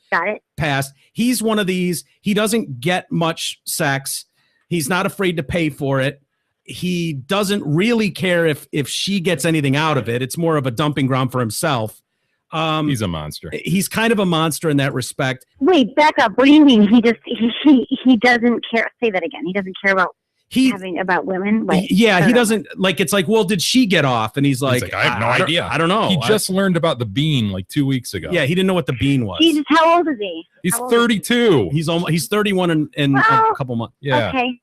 past. He's one of these. He doesn't get much sex. He's not afraid to pay for it. He doesn't really care if she gets anything out of it. It's more of a dumping ground for himself. He's a monster. He's kind of a monster in that respect. Wait, back up. What do you mean? He doesn't care. Say that again. He doesn't care about women. He doesn't like. It's like, well, did she get off? And he's like, I have no idea. I don't know. He just learned about the bean like 2 weeks ago. Yeah, he didn't know what the bean was. Jesus, how old is he? He's 32. He's 31 in a couple months. Yeah. Okay.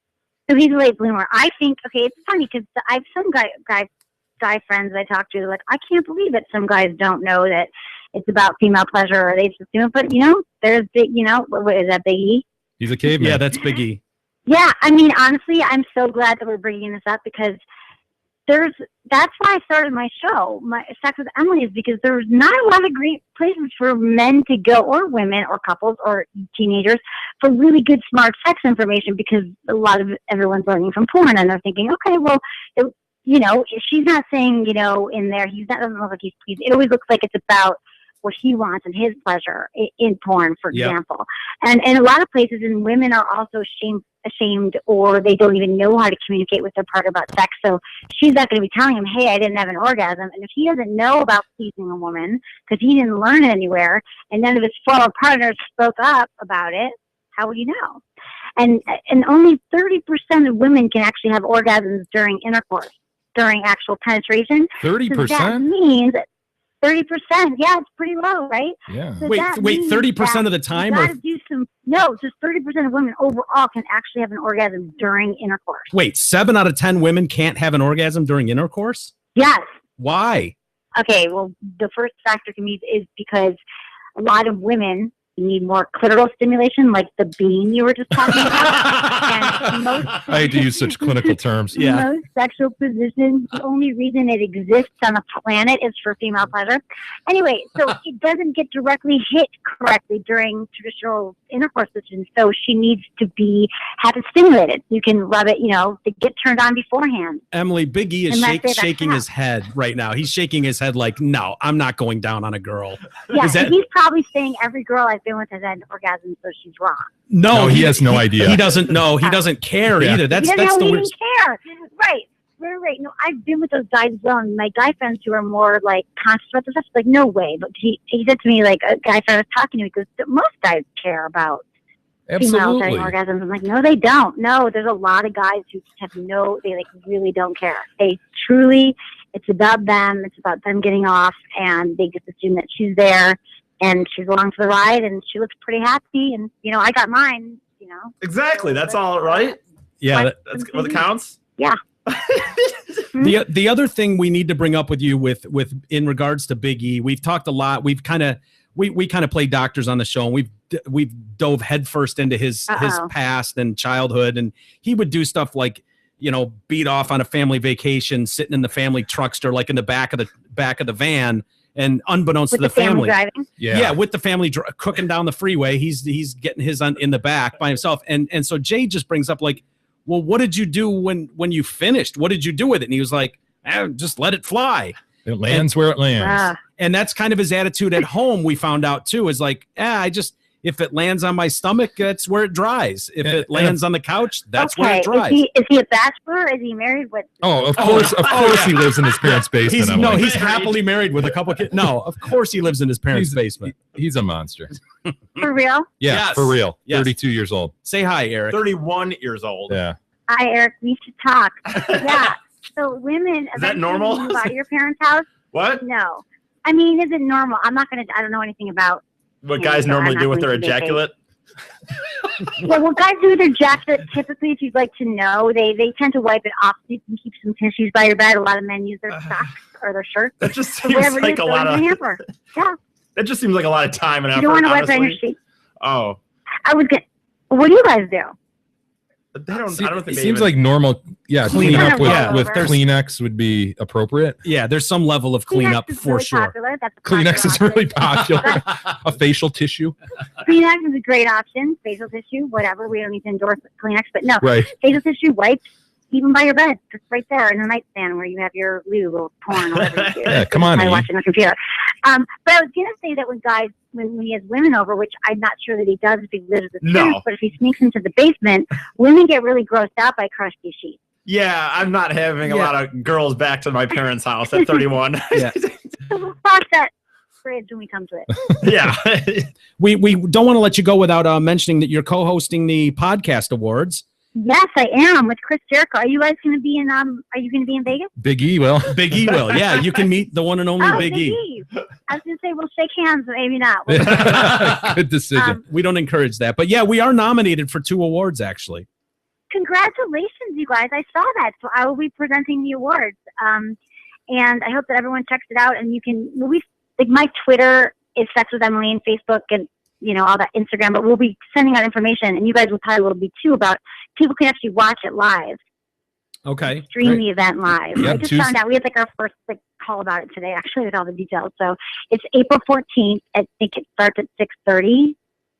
So he's a late bloomer. I think. Okay, it's funny because I have some guy friends I talk to. They're like, I can't believe that some guys don't know that it's about female pleasure, or they just do it. But there's big. What is that, Big E? He's a caveman. Yeah, that's Big E. Yeah, I mean, honestly, I'm so glad that we're bringing this up because that's why I started my show, my Sex with Emily, is because there's not a lot of great places for men to go, or women, or couples, or teenagers, for really good, smart sex information, because a lot of everyone's learning from porn, and they're thinking, okay, well, she's not saying, in there, doesn't look like he's pleased. It always looks like it's about what he wants and his pleasure in porn, for example. And a lot of places, and women are also ashamed, or they don't even know how to communicate with their partner about sex. So she's not going to be telling him, hey, I didn't have an orgasm. And if he doesn't know about pleasing a woman because he didn't learn it anywhere, and none of his former partners spoke up about it, how would you know? And only 30% of women can actually have orgasms during intercourse, during actual penetration. 30%? That means 30%. Yeah, it's pretty low, right? Yeah. So wait, 30% of the time? Just 30% of women overall can actually have an orgasm during intercourse. Wait, 7 out of 10 women can't have an orgasm during intercourse? Yes. Why? Okay, well, the first factor to me is because a lot of women need more clitoral stimulation, like the bean you were just talking about. And I hate to use such clinical terms. Yeah. Most sexual positions, the only reason it exists on the planet is for female pleasure. Anyway, so it doesn't get directly hit correctly during traditional intercourse positions, so she needs to have it stimulated. You can rub it, to get turned on beforehand. Emily, Big E is shaking his head right now. He's shaking his head like, no, I'm not going down on a girl. Yeah, he's probably saying every girl I've been with has had an orgasm, so she's wrong. No, he has no idea. He doesn't know. He doesn't care either. That's the weird. Care. Right. No, I've been with those guys as well, and my guy friends who are more like conscious about this stuff, like, no way. But he said to me, like, a guy friend I was talking to, he goes, most guys care about females having orgasms. I'm like, no, they don't. No, there's a lot of guys who just have they really don't care. They truly, it's about them. It's about them getting off, and they just assume that she's there and she's along for the ride, and she looks pretty happy, and I got mine. Exactly. That's all right. Yeah, that's what counts. Yeah. The other thing we need to bring up with you with in regards to Big E, we've talked a lot. We've kind of we kind of play doctors on the show, and we've dove headfirst into his past and childhood, and he would do stuff like beat off on a family vacation, sitting in the family truckster, like in the back of the van, And unbeknownst With to the family, driving. yeah, with the family cooking down the freeway, he's getting his in the back by himself. And so Jay just brings up like, well, what did you do when you finished? What did you do with it? And he was like, just let it fly. It lands where it lands. And that's kind of his attitude at home. We found out too, is like, if it lands on my stomach, that's where it dries. If it lands on the couch, that's where it dries. Is he a bachelor? Is he married? Of course he lives in his parents' basement. He's happily married with a couple kids. No, of course he lives in his parents' basement. He's a monster. For real? Yeah, for real. Yes. 32 years old. Say hi, Eric. 31 years old. Yeah. Hi, Eric. We should talk. Yeah. So women. Is that normal? Move out of your parents' house? What? No. I mean, is it normal? I don't know anything about what guys normally do with their ejaculate. Well, what guys do with their ejaculate, typically, if you'd like to know, they tend to wipe it off so you can keep some tissues by your bed. A lot of men use their socks or their shirts. That just seems like a lot of. Yeah. That just seems like a lot of time and effort. You don't want to wipe it on your sheet. Oh. What do you guys do? I don't think it seems like normal. Yeah, clean up with over. Kleenex would be appropriate. Yeah, there's some level of cleanup for really sure. Popular. That's Kleenex is really popular. A facial tissue. Kleenex is a great option. Facial tissue, whatever. We don't need to endorse Kleenex, but no. Right. Facial tissue, wipes, even by your bed, just right there in the nightstand where you have your lube or porn or whatever you do. Yeah, come on. I watch it on the computer. But I was going to say that when he has women over, which I'm not sure that he does if he lives with his parents, but if he sneaks into the basement, women get really grossed out by crusty sheets. Yeah, I'm not having a lot of girls back to my parents' house at 31. Yeah. So we'll cross that bridge when we come to it. Yeah. We don't want to let you go without mentioning that you're co-hosting the podcast awards. Yes, I am with Chris Jericho. Are you guys going to be in? Are you going to be in Vegas? Big E will. Big E will. Yeah, you can meet the one and only Big E. I was going to say we'll shake hands, but maybe not. Good decision. We don't encourage that, but yeah, we are nominated for 2 awards actually. Congratulations, you guys! I saw that, so I will be presenting the awards. And I hope that everyone checks it out. And you can. My Twitter is Sex with Emily, and Facebook, and all that Instagram. But we'll be sending out information, and you guys will probably will be too about. People can actually watch it live. Okay. Stream the event live. Yep, I just found out we had our first call about it today, actually, with all the details. So it's April 14th. I think it starts at 6:30.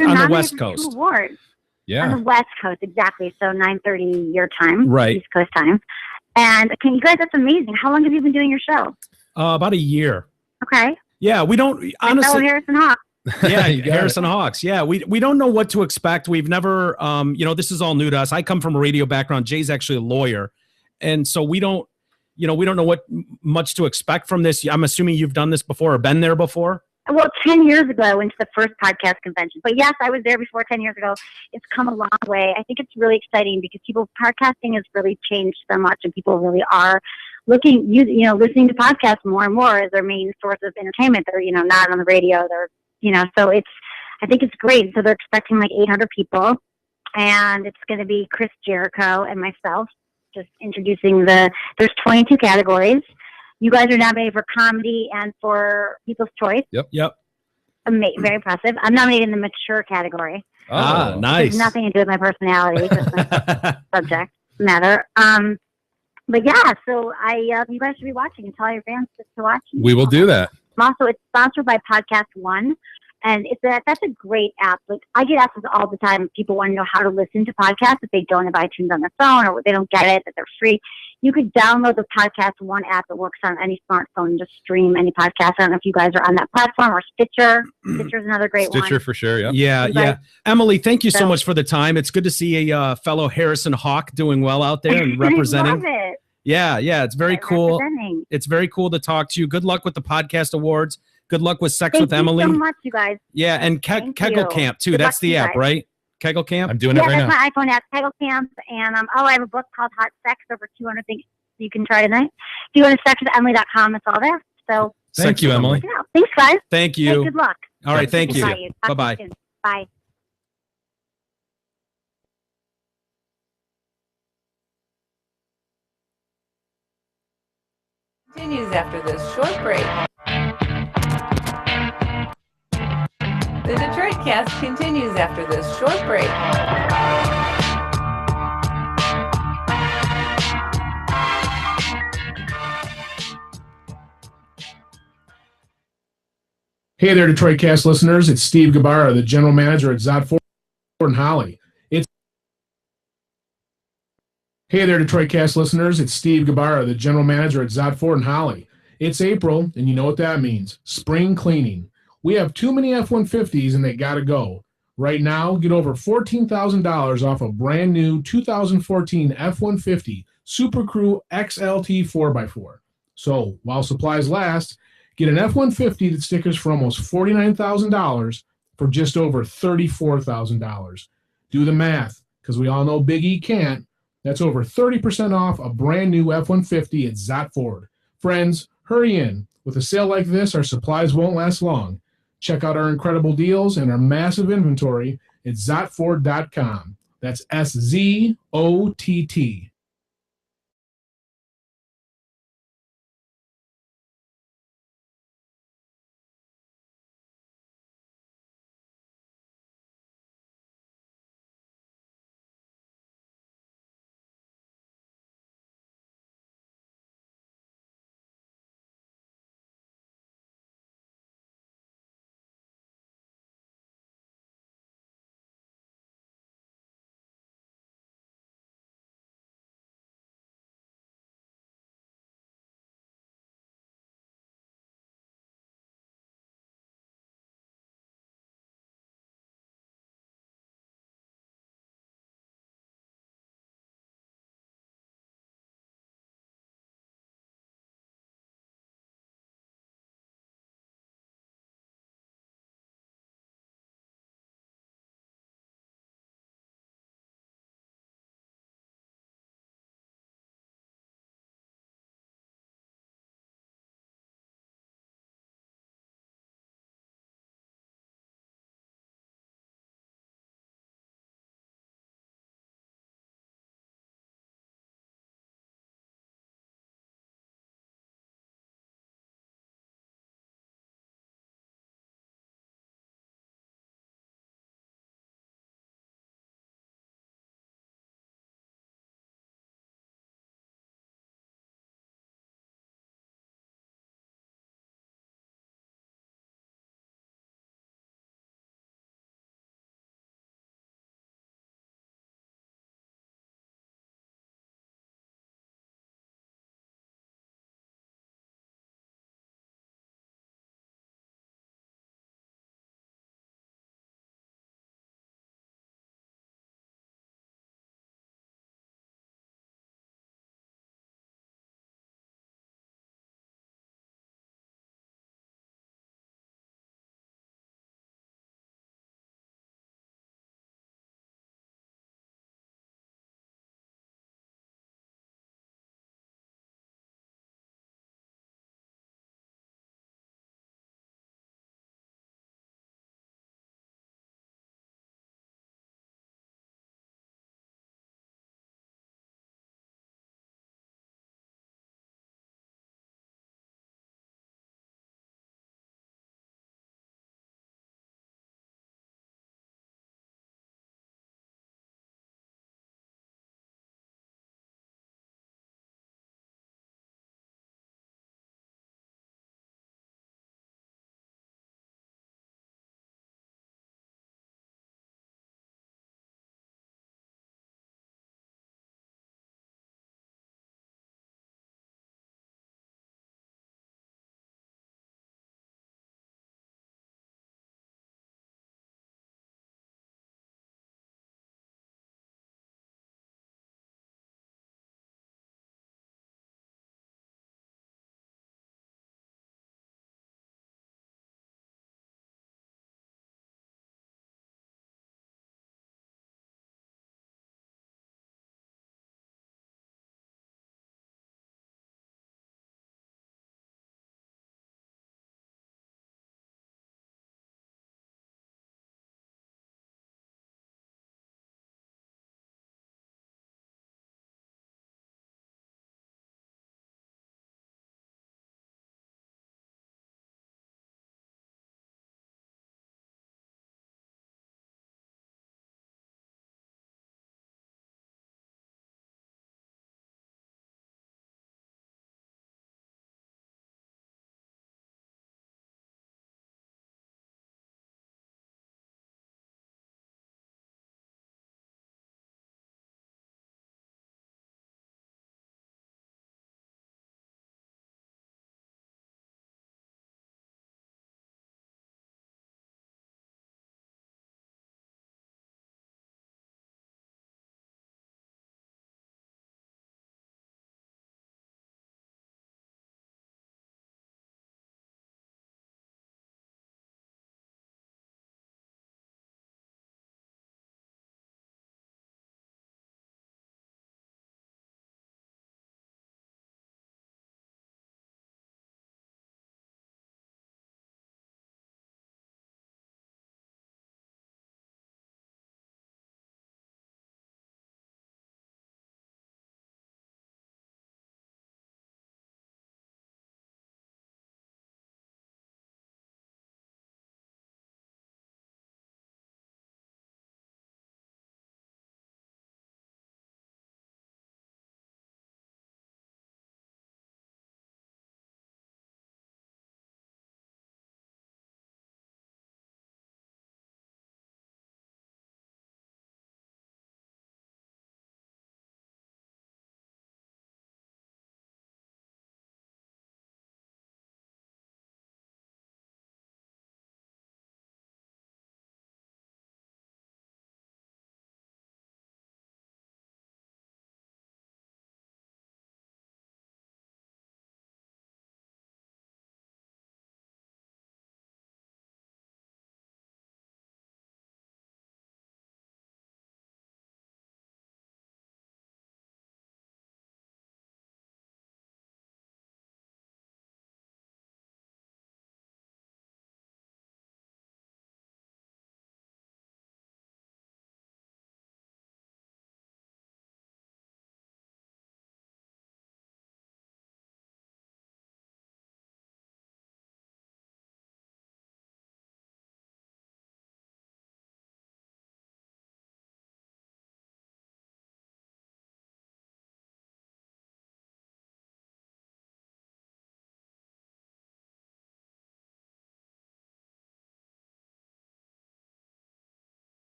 On the West Coast. 2 awards. Yeah. On the West Coast, exactly. So 9:30 your time, right? East Coast time. And can you guys? That's amazing. How long have you been doing your show? About a year. Okay. Yeah, we don't honestly. Harrison Hawk. Yeah, Harrison Hawks. Yeah, we don't know what to expect. We've never, this is all new to us. I come from a radio background. Jay's actually a lawyer, and so we don't know what much to expect from this. I'm assuming you've done this before or been there before. Well, 10 years ago, I went to the first podcast convention. But yes, I was there before 10 years ago. It's come a long way. I think it's really exciting because podcasting has really changed so much, and people really are listening to podcasts more and more as their main source of entertainment. They're, not on the radio. They're, so I think it's great. So they're expecting like 800 people, and it's going to be Chris Jericho and myself just introducing there's 22 categories. You guys are nominated for comedy and for People's Choice. Yep. Very impressive. I'm nominated in the mature category. Ah, nice. It has nothing to do with my personality, just my subject matter. But yeah, so you guys should be watching and tell your fans to watch. We will do that. Also, it's sponsored by Podcast One, and that's a great app. Like I get asked this all the time. People want to know how to listen to podcasts if they don't have iTunes on their phone or they don't get it, that they're free. You could download the Podcast One app that works on any smartphone and just stream any podcast. I don't know if you guys are on that platform or Stitcher. Stitcher's another great one. Stitcher for sure, yeah. Yeah. Emily, thank you so much for the time. It's good to see a fellow Harrison Hawk doing well out there and representing. I love it. Yeah, it's very cool. It's very cool to talk to you. Good luck with the podcast awards. Good luck with Sex with Emily. Thank you so much, you guys. Yeah, and Kegel Camp too. That's the app, right? Kegel Camp. I'm doing it right now. Yeah, that's my iPhone app, Kegel Camp, and I have a book called Hot Sex, over 200 things you can try tonight. If you go to sexwithemily.com, it's all there. So thank you, Emily. Thanks, guys. Thank you. Hey, good luck. All right, thank you. Bye-bye. Bye. Continues after this short break. The Detroit Cast continues after this short break. Hey there, Detroit Cast listeners. It's Steve Gabarra, the general manager at Zot Ford and Holly. Hey there, Detroit Cast listeners. It's Steve Gabarra, the general manager at Zot Ford and Holly. It's April, and you know what that means. Spring cleaning. We have too many F-150s, and they got to go. Right now, get over $14,000 off a brand new 2014 F-150 Super Crew XLT 4x4. So, while supplies last, get an F-150 that stickers for almost $49,000 for just over $34,000. Do the math, because we all know Big E can't. That's over 30% off a brand new F-150 at Zot Ford. Friends, hurry in. With a sale like this, our supplies won't last long. Check out our incredible deals and our massive inventory at zotford.com. That's SZOTT.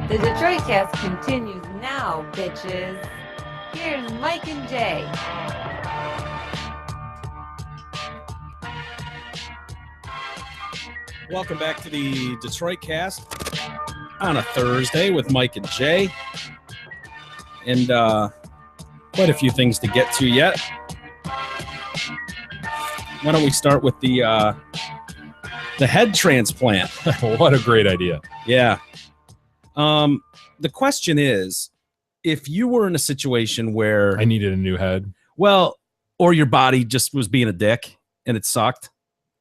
The Detroit Cast continues now, bitches. Here's Mike and Jay. Welcome back to the Detroit Cast on a Thursday with Mike and Jay. And quite a few things to get to yet. Why don't we start with the head transplant? What a great idea. Yeah. The question is, if you were in a situation where I needed a new head, well, or your body just was being a dick and it sucked,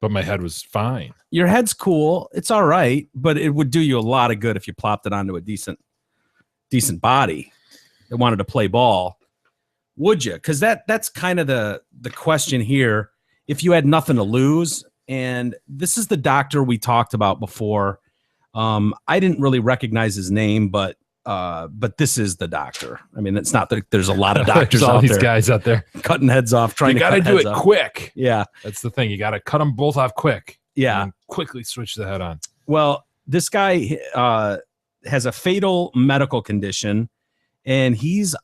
but my head was fine. Your head's cool, it's all right, but it would do you a lot of good if you plopped it onto a decent body that wanted to play ball. Would you? Because that's kind of the question here. If you had nothing to lose, and this is the doctor we talked about before. I didn't really recognize his name, but this is the doctor. I mean, it's not that there's a lot of doctors all out these there guys out there cutting heads off, trying you to gotta cut do heads it off. quick. Yeah, that's the thing. You got to cut them both off quick. Yeah, and quickly switch the head on. Well, this guy has a fatal medical condition, and he's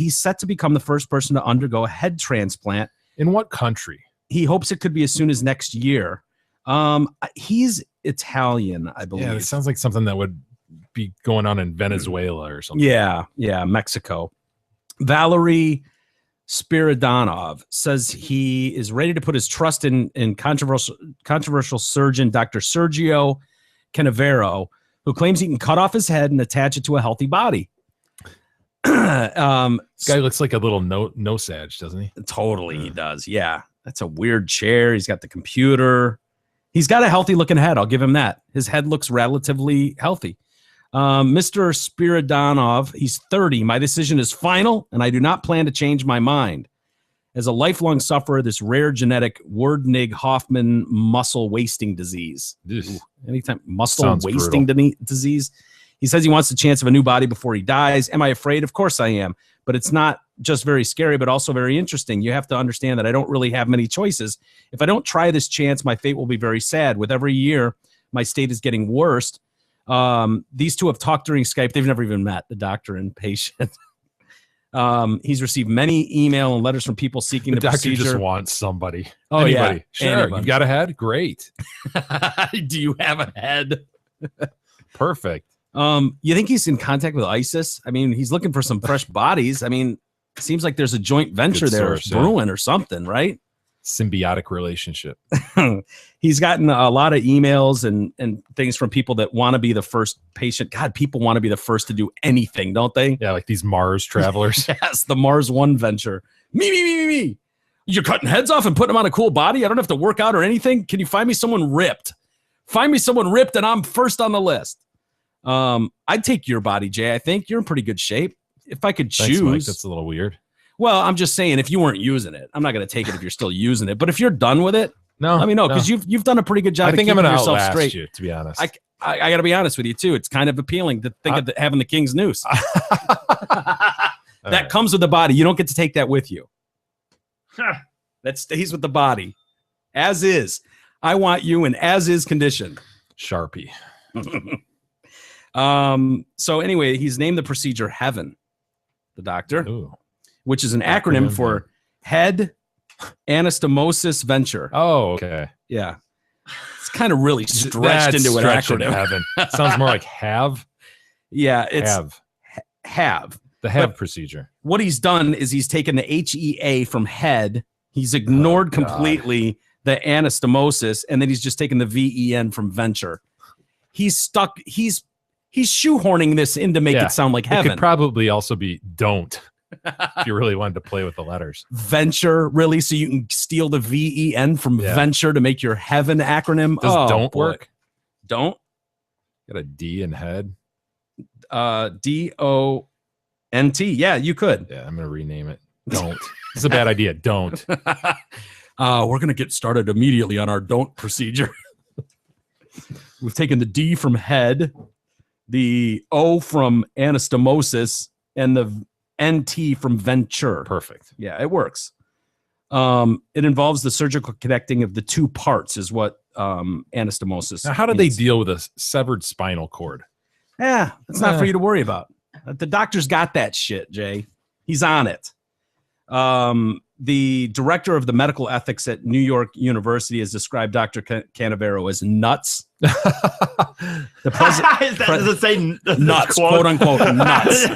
set to become the first person to undergo a head transplant. In what country? He hopes it could be as soon as next year. He's Italian, I believe. Yeah, it sounds like something that would be going on in Venezuela or something. Yeah, Mexico. Valery Spiridanov says he is ready to put his trust in controversial surgeon Dr. Sergio Canavero, who claims he can cut off his head and attach it to a healthy body. This guy looks like a little no-sage, doesn't he? Totally, he does. Yeah, that's a weird chair. He's got the computer. He's got a healthy looking head. I'll give him that. His head looks relatively healthy. Mr. Spiridanov, he's 30. My decision is final, and I do not plan to change my mind. As a lifelong sufferer of this rare genetic Werdnig-Hoffman muscle wasting disease. Anytime muscle wasting disease. He says he wants the chance of a new body before he dies. Am I afraid? Of course I am. But it's not just very scary, but also very interesting. You have to understand that I don't really have many choices. If I don't try this chance, my fate will be very sad. With every year, my state is getting worse. These two have talked during Skype. They've never even met, the doctor and patient. He's received many email and letters from people seeking the doctor procedure. Just wants somebody. Oh, anybody. Yeah. Sure. Anybody. You got a head? Great. Do you have a head? Perfect. You think he's in contact with ISIS? I mean, he's looking for some fresh bodies. I mean, it seems like there's a joint venture there brewing or something, right? Symbiotic relationship. He's gotten a lot of emails and things from people that want to be the first patient. God, people want to be the first to do anything, don't they? Yeah, like these Mars travelers. Yes, the Mars One venture. Me. You're cutting heads off and putting them on a cool body? I don't have to work out or anything. Can you find me someone ripped? Find me someone ripped and I'm first on the list. I'd take your body, Jay. I think you're in pretty good shape. If I could choose. Thanks, Mike. That's a little weird. Well, I'm just saying, if you weren't using it, I'm not going to take it if you're still using it. But if you're done with it, no, let me know, because you've done a pretty good job. I think I'm going to yourself outlast straight. you, to be honest. I got to be honest with you too. It's kind of appealing to think of having the king's noose. That comes with the body. You don't get to take that with you. That stays with the body, as is. I want you in as is condition. Sharpie. So anyway, he's named the procedure Heaven, the doctor. Ooh. Which is an acronym for Head Anastomosis Venture. Oh, okay. Yeah. It's kind of really stretched into an acronym. Heaven. Sounds more like have. Yeah, it's have. The have procedure. What he's done is he's taken the HEA from head. He's ignored completely the anastomosis, and then he's just taken the VEN from venture. He's stuck. He's shoehorning this in to make it sound like heaven. It could probably also be don't. If you really wanted to play with the letters. Venture, really? So you can steal the VEN from venture to make your heaven acronym? Does don't work? Don't? Got a D in head? DONT. Yeah, you could. Yeah, I'm going to rename it. Don't. It's a bad idea. Don't. We're going to get started immediately on our don't procedure. We've taken the D from head, the O from anastomosis, and the NT from venture. Perfect. Yeah, it works. It involves the surgical connecting of the two parts is what anastomosis Now, how did they deal with a severed spinal cord? Yeah, it's not for you to worry about. The doctor's got that shit, Jay. He's on it. The director of the medical ethics at New York University has described Dr. Canavero as nuts. The president does it say nuts, quote unquote nuts.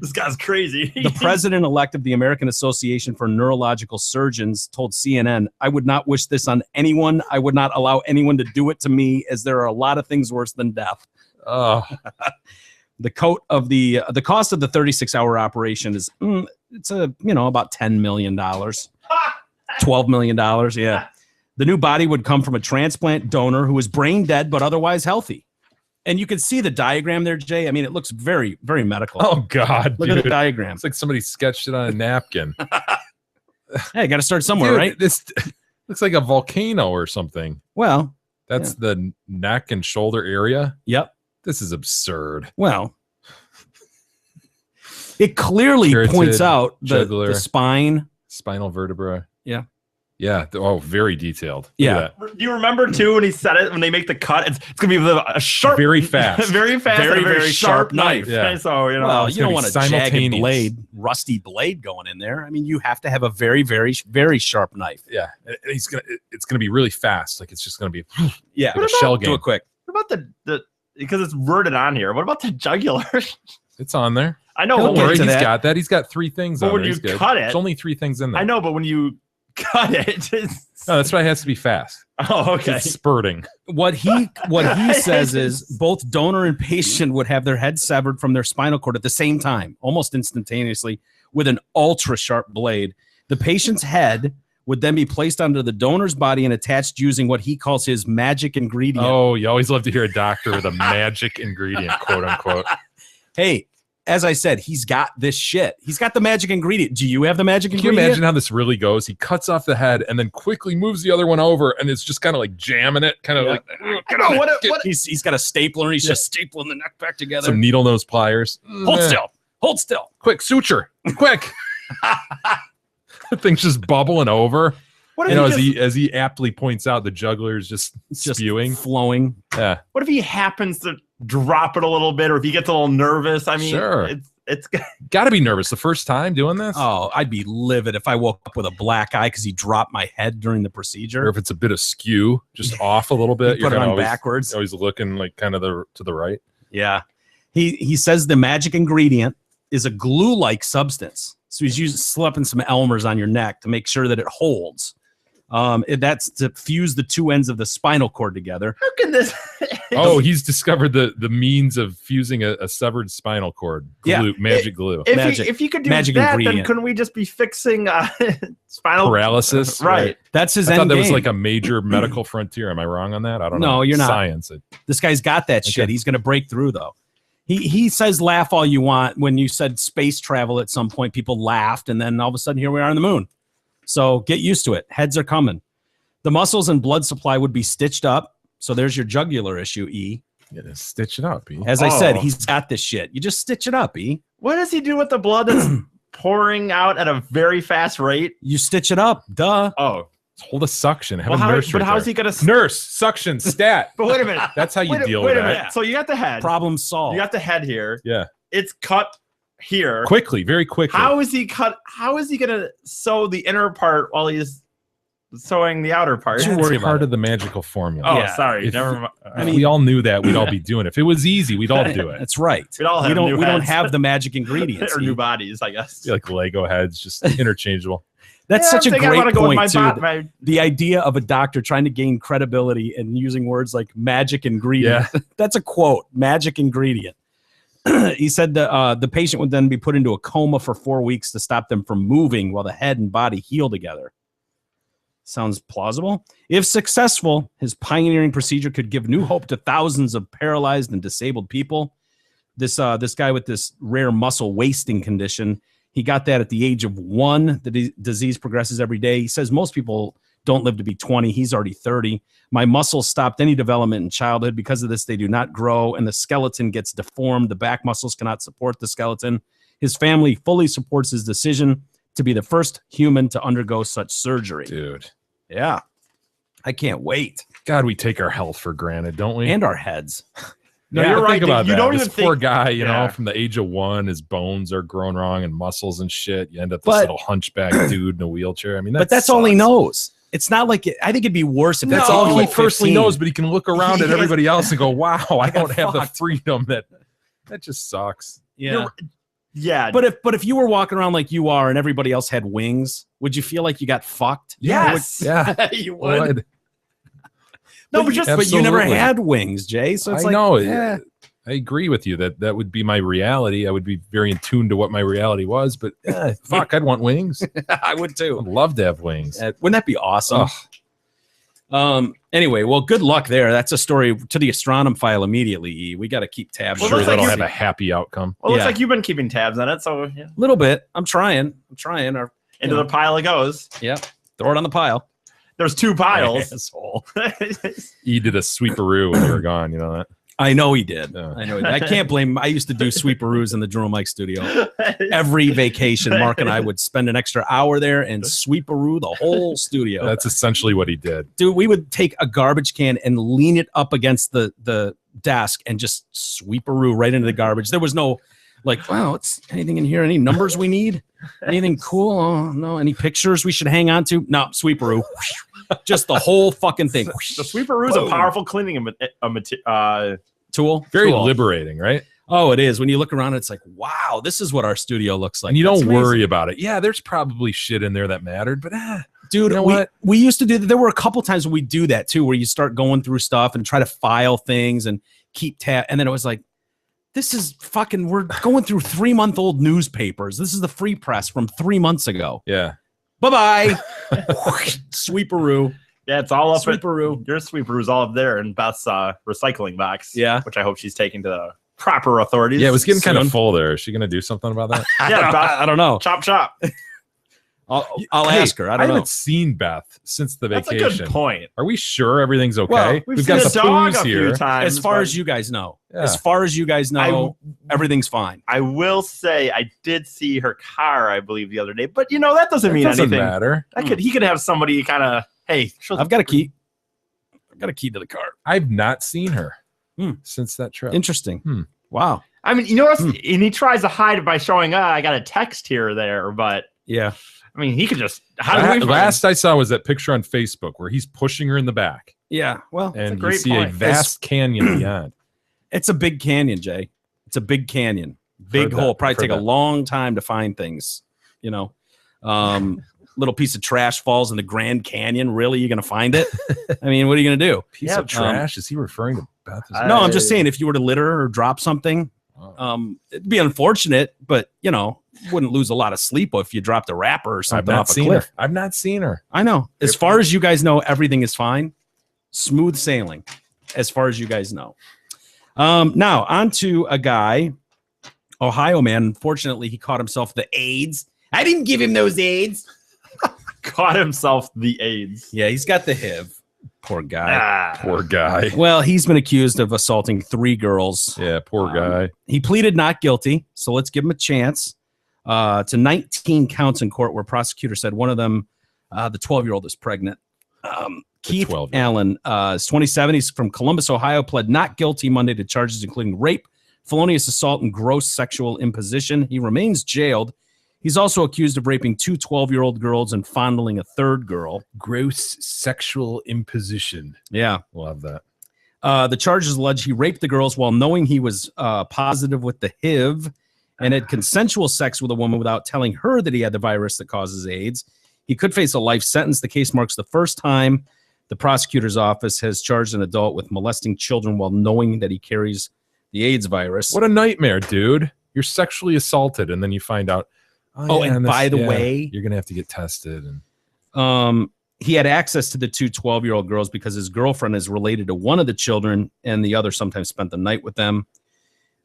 This guy's crazy. The president-elect of the American Association for Neurological Surgeons told CNN, "I would not wish this on anyone. I would not allow anyone to do it to me, as there are a lot of things worse than death." Oh. The cost of the 36-hour operation is it's about $10 million, $12 million. Yeah. The new body would come from a transplant donor who is brain dead but otherwise healthy. And you can see the diagram there, Jay. I mean, it looks very, very medical. Oh God. Look at the diagram. It's like somebody sketched it on a napkin. Hey, got to start somewhere, right? This looks like a volcano or something. Well, that's the neck and shoulder area. Yep. This is absurd. Well, it clearly points out the spine. Spinal vertebra. Yeah. Yeah. Oh, very detailed. Yeah. Do you remember too when he said it, when they make the cut, it's going to be a sharp, very fast, very sharp knife. Yeah. So, well, you don't want a jagged blade, rusty blade going in there. I mean, you have to have a very, very, very sharp knife. Yeah. It's going to be really fast. Like it's just going to be like a shell game. Do it quick. What about the because it's worded on here. What about the jugular? It's on there. I know. Don't worry, he's got that. He's got 3 things on there. But when you cut it, there's only 3 things in there. I know, but when you cut it, no, that's why it has to be fast. Oh, okay. It's spurting. What he says is both donor and patient would have their head severed from their spinal cord at the same time, almost instantaneously, with an ultra sharp blade. The patient's head would then be placed onto the donor's body and attached using what he calls his magic ingredient. Oh, you always love to hear a doctor with a magic ingredient, quote unquote. Hey, as I said, he's got this shit. He's got the magic ingredient. Do you have the magic ingredient? Can you imagine how this really goes? He cuts off the head and then quickly moves the other one over, and it's just kind of like jamming it, kind of like. He's got a stapler, and he's just stapling the neck back together. Some needle nose pliers. Hold still. Quick, suture. Quick. The thing's just bubbling over. As he aptly points out, the jugular is just spewing, flowing. Yeah. What if he happens to drop it a little bit, or if he gets a little nervous? I mean, sure. It's got to be nervous the first time doing this. Oh, I'd be livid if I woke up with a black eye because he dropped my head during the procedure. Or if it's a bit askew, just off a little bit. You're on backwards. Always looking like kind of to the right. Yeah. He says the magic ingredient is a glue-like substance. So he's slapping some Elmer's on your neck to make sure that it holds. That's to fuse the 2 ends of the spinal cord together. How can this? He's discovered the means of fusing a severed spinal cord. Glue, magic glue. If you could do that, ingredient. Then couldn't we just be fixing spinal paralysis? Right. That's his I end thought that game. was like a major medical frontier. Am I wrong on that? I don't know. No, you're not. Science. This guy's got that shit. He's going to break through, though. He says laugh all you want. When you said space travel at some point, people laughed, and then all of a sudden here we are on the moon. So get used to it. Heads are coming. The muscles and blood supply would be stitched up. So there's your jugular issue, E. Yeah, stitch it up, E. As I said, he's got this shit. You just stitch it up, E. What does he do with the blood that's pouring out at a very fast rate? You stitch it up. Duh. Oh. Hold a suction. Have a nurse. But how's he gonna nurse suction stat? But wait a minute. That's how you deal with that. Wait a minute. So you got the head. Problem solved. You got the head here. Yeah. It's cut here quickly, very quickly. How is he gonna sew the inner part while he's sewing the outer part? Don't worry about part of the magical formula. Oh, sorry. Never mind. I mean, we all knew that. We'd all be doing it. If it was easy, we'd all do it. That's right. We don't have the magic ingredients or new bodies, I guess. Like Lego heads, just interchangeable. That's such a great point, too. The idea of a doctor trying to gain credibility and using words like magic ingredient. Yeah. That's a quote, magic ingredient. He said the patient would then be put into a coma for 4 weeks to stop them from moving while the head and body heal together. Sounds plausible. If successful, his pioneering procedure could give new hope to thousands of paralyzed and disabled people. This guy with this rare muscle wasting condition, he got that at the age of 1. The disease progresses every day. He says most people don't live to be 20. He's already 30. My muscles stopped any development in childhood. Because of this, they do not grow, and the skeleton gets deformed. The back muscles cannot support the skeleton. His family fully supports his decision to be the first human to undergo such surgery. Dude. Yeah. I can't wait. God, we take our health for granted, don't we? And our heads. No, Yeah, you're right. think about You that. don't This even poor think. guy, you Yeah. know, from the age of 1, his bones are growing wrong and muscles and shit. You end up this But- little hunchback dude in a wheelchair. I mean, But that's all he sucks. knows. It's not like I think it'd be worse if That's no, all he like personally 15. knows, but he can look around at Yes. everybody else and go, wow, I don't have the fucked. freedom that just sucks. Yeah. Yeah. But if you were walking around like you are and everybody else had wings, would you feel like you got fucked? yes. Yeah. you Would. No, but just but you never Absolutely. had wings, Jay. So it's I like, know. eh. I agree with you that would be my reality. I would be very in tune to what my reality was, but fuck, I'd want wings. I would too. I'd love to have wings. Wouldn't that be awesome? Anyway, well, good luck there. That's a story to the Astronom file immediately. E. We got to keep tabs. Well, Sure, looks like that'll you- have a happy outcome. Well, it looks Yeah. like you've been keeping tabs on it, so yeah. little bit. I'm trying. Or Into the pile it goes. yeah, throw it on the pile. There's 2 piles. Asshole. You did a sweeperoo when you were gone. You know that? I know he did. Yeah. I know. He did. I can't blame him. I used to do sweeperoos in the Drew and Mike studio. Every vacation, Mark and I would spend an extra hour there and sweeperoo the whole studio. That's essentially what he did. Dude, we would take a garbage can and lean it up against the desk and just sweeperoo right into the garbage. There was no like, wow, what's anything in here? Any numbers we need? Anything cool? Oh, no. Any pictures we should hang on to? No, sweeperoo. Just the whole fucking thing. The sweeperoo is a powerful cleaning Tool. Very Tool. liberating, right? Oh, it is. When you look around, it's like, wow, this is what our studio looks like. And you That's don't amazing. worry about it. Yeah, there's probably shit in there that mattered, but Dude, You know we, what? we used to do that. There were a couple times when we do that too, where you start going through stuff and try to file things and keep tab. And then it was like, this is fucking, we're going through 3-month-old newspapers. This is the Free Press from 3 months ago. yeah. Bye-bye. Sweeperoo. Yeah, it's all up. Sweeperoo. Your sweeperoo's all up there in Beth's recycling box. Yeah. Which I hope she's taking to the proper authorities. Yeah, it was getting kind Soon. of full there. Is she going to do something about that? Yeah, Beth, I don't know. chop chop. I'll Hey, ask her. I I don't know. haven't seen Beth since the That's a vacation. good point. Are we sure everything's okay? Well, We've seen got a the dog booze a few here. times. As far but as you guys know. Yeah. As far as you guys know, everything's fine. I will say I did see her car, I believe, the other day. But you know that doesn't It mean doesn't anything. matter. He could have somebody kind of hey. I've got a key. I've got a key to the car. I've not seen her Hmm. since that trip. Interesting. Hmm. Wow. I mean, you know, and he tries to hide it by showing, I got a text here or there. But Yeah. I mean, he could just. How do we find- Last I saw was that picture on Facebook where he's pushing her in the back, Yeah. Well, a and you great see point. a vast canyon beyond. it's a big canyon, Jay. It's a big canyon. Big Heard that. hole. Probably Heard take a that. long time to find things. You know, little piece of trash falls in the Grand Canyon. Really, you're gonna find it? I mean, what are you gonna do? Piece Yeah, of trash? Is he referring to Beth? I- No, I'm just saying if you were to litter or drop something, it'd be unfortunate, but you know, wouldn't lose a lot of sleep if you dropped a wrapper or I've something not off a seen cliff. her. I've not seen her. I know. As far as you guys know, everything is fine. Smooth sailing, as far as you guys know. Now, on to a guy, Ohio man. Unfortunately, he caught himself the AIDS. I didn't give him those AIDS. caught himself the AIDS? Yeah, he's got the HIV. Poor guy. Ah. Poor guy. Well, he's been accused of assaulting 3 girls. Yeah, poor guy. He pleaded not guilty, so let's give him a chance. To 19 counts in court where prosecutors said one of them, the 12-year-old, is pregnant. Keith 12-year-old. Allen is 27. He's from Columbus, Ohio, pled not guilty Monday to charges including rape, felonious assault, and gross sexual imposition. He remains jailed. He's also accused of raping 2 12-year-old girls and fondling a 3rd girl. Gross sexual imposition. Yeah. Love that. The charges allege he raped the girls while knowing he was positive with the HIV and had consensual sex with a woman without telling her that he had the virus that causes AIDS. He could face a life sentence. The case marks the first time the prosecutor's office has charged an adult with molesting children while knowing that he carries the AIDS virus. What a nightmare, dude. You're sexually assaulted, and then you find out. Oh, and by the way, you're gonna have to get tested. And he had access to the 2 12-year-old girls because his girlfriend is related to one of the children, and the other sometimes spent the night with them.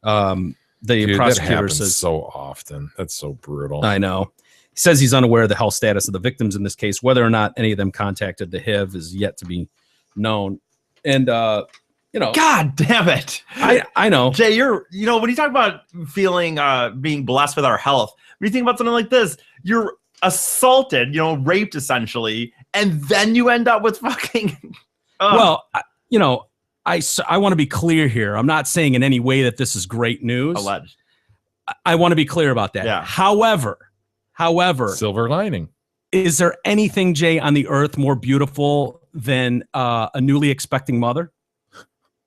The dude, that prosecutor happens says, so often. That's so brutal. I know. He says he's unaware of the health status of the victims in this case. Whether or not any of them contacted the HIV is yet to be known. And, you know, God damn it. I know. Jay, when you talk about feeling being blessed with our health, when you think about something like this, you're assaulted, raped essentially, and then you end up with fucking Well, you know, I want to be clear here. I'm not saying in any way that this is great news. Alleged. I want to be clear about that. Yeah. However, Silver lining. is there anything, Jay, on the earth more beautiful than a newly expecting mother?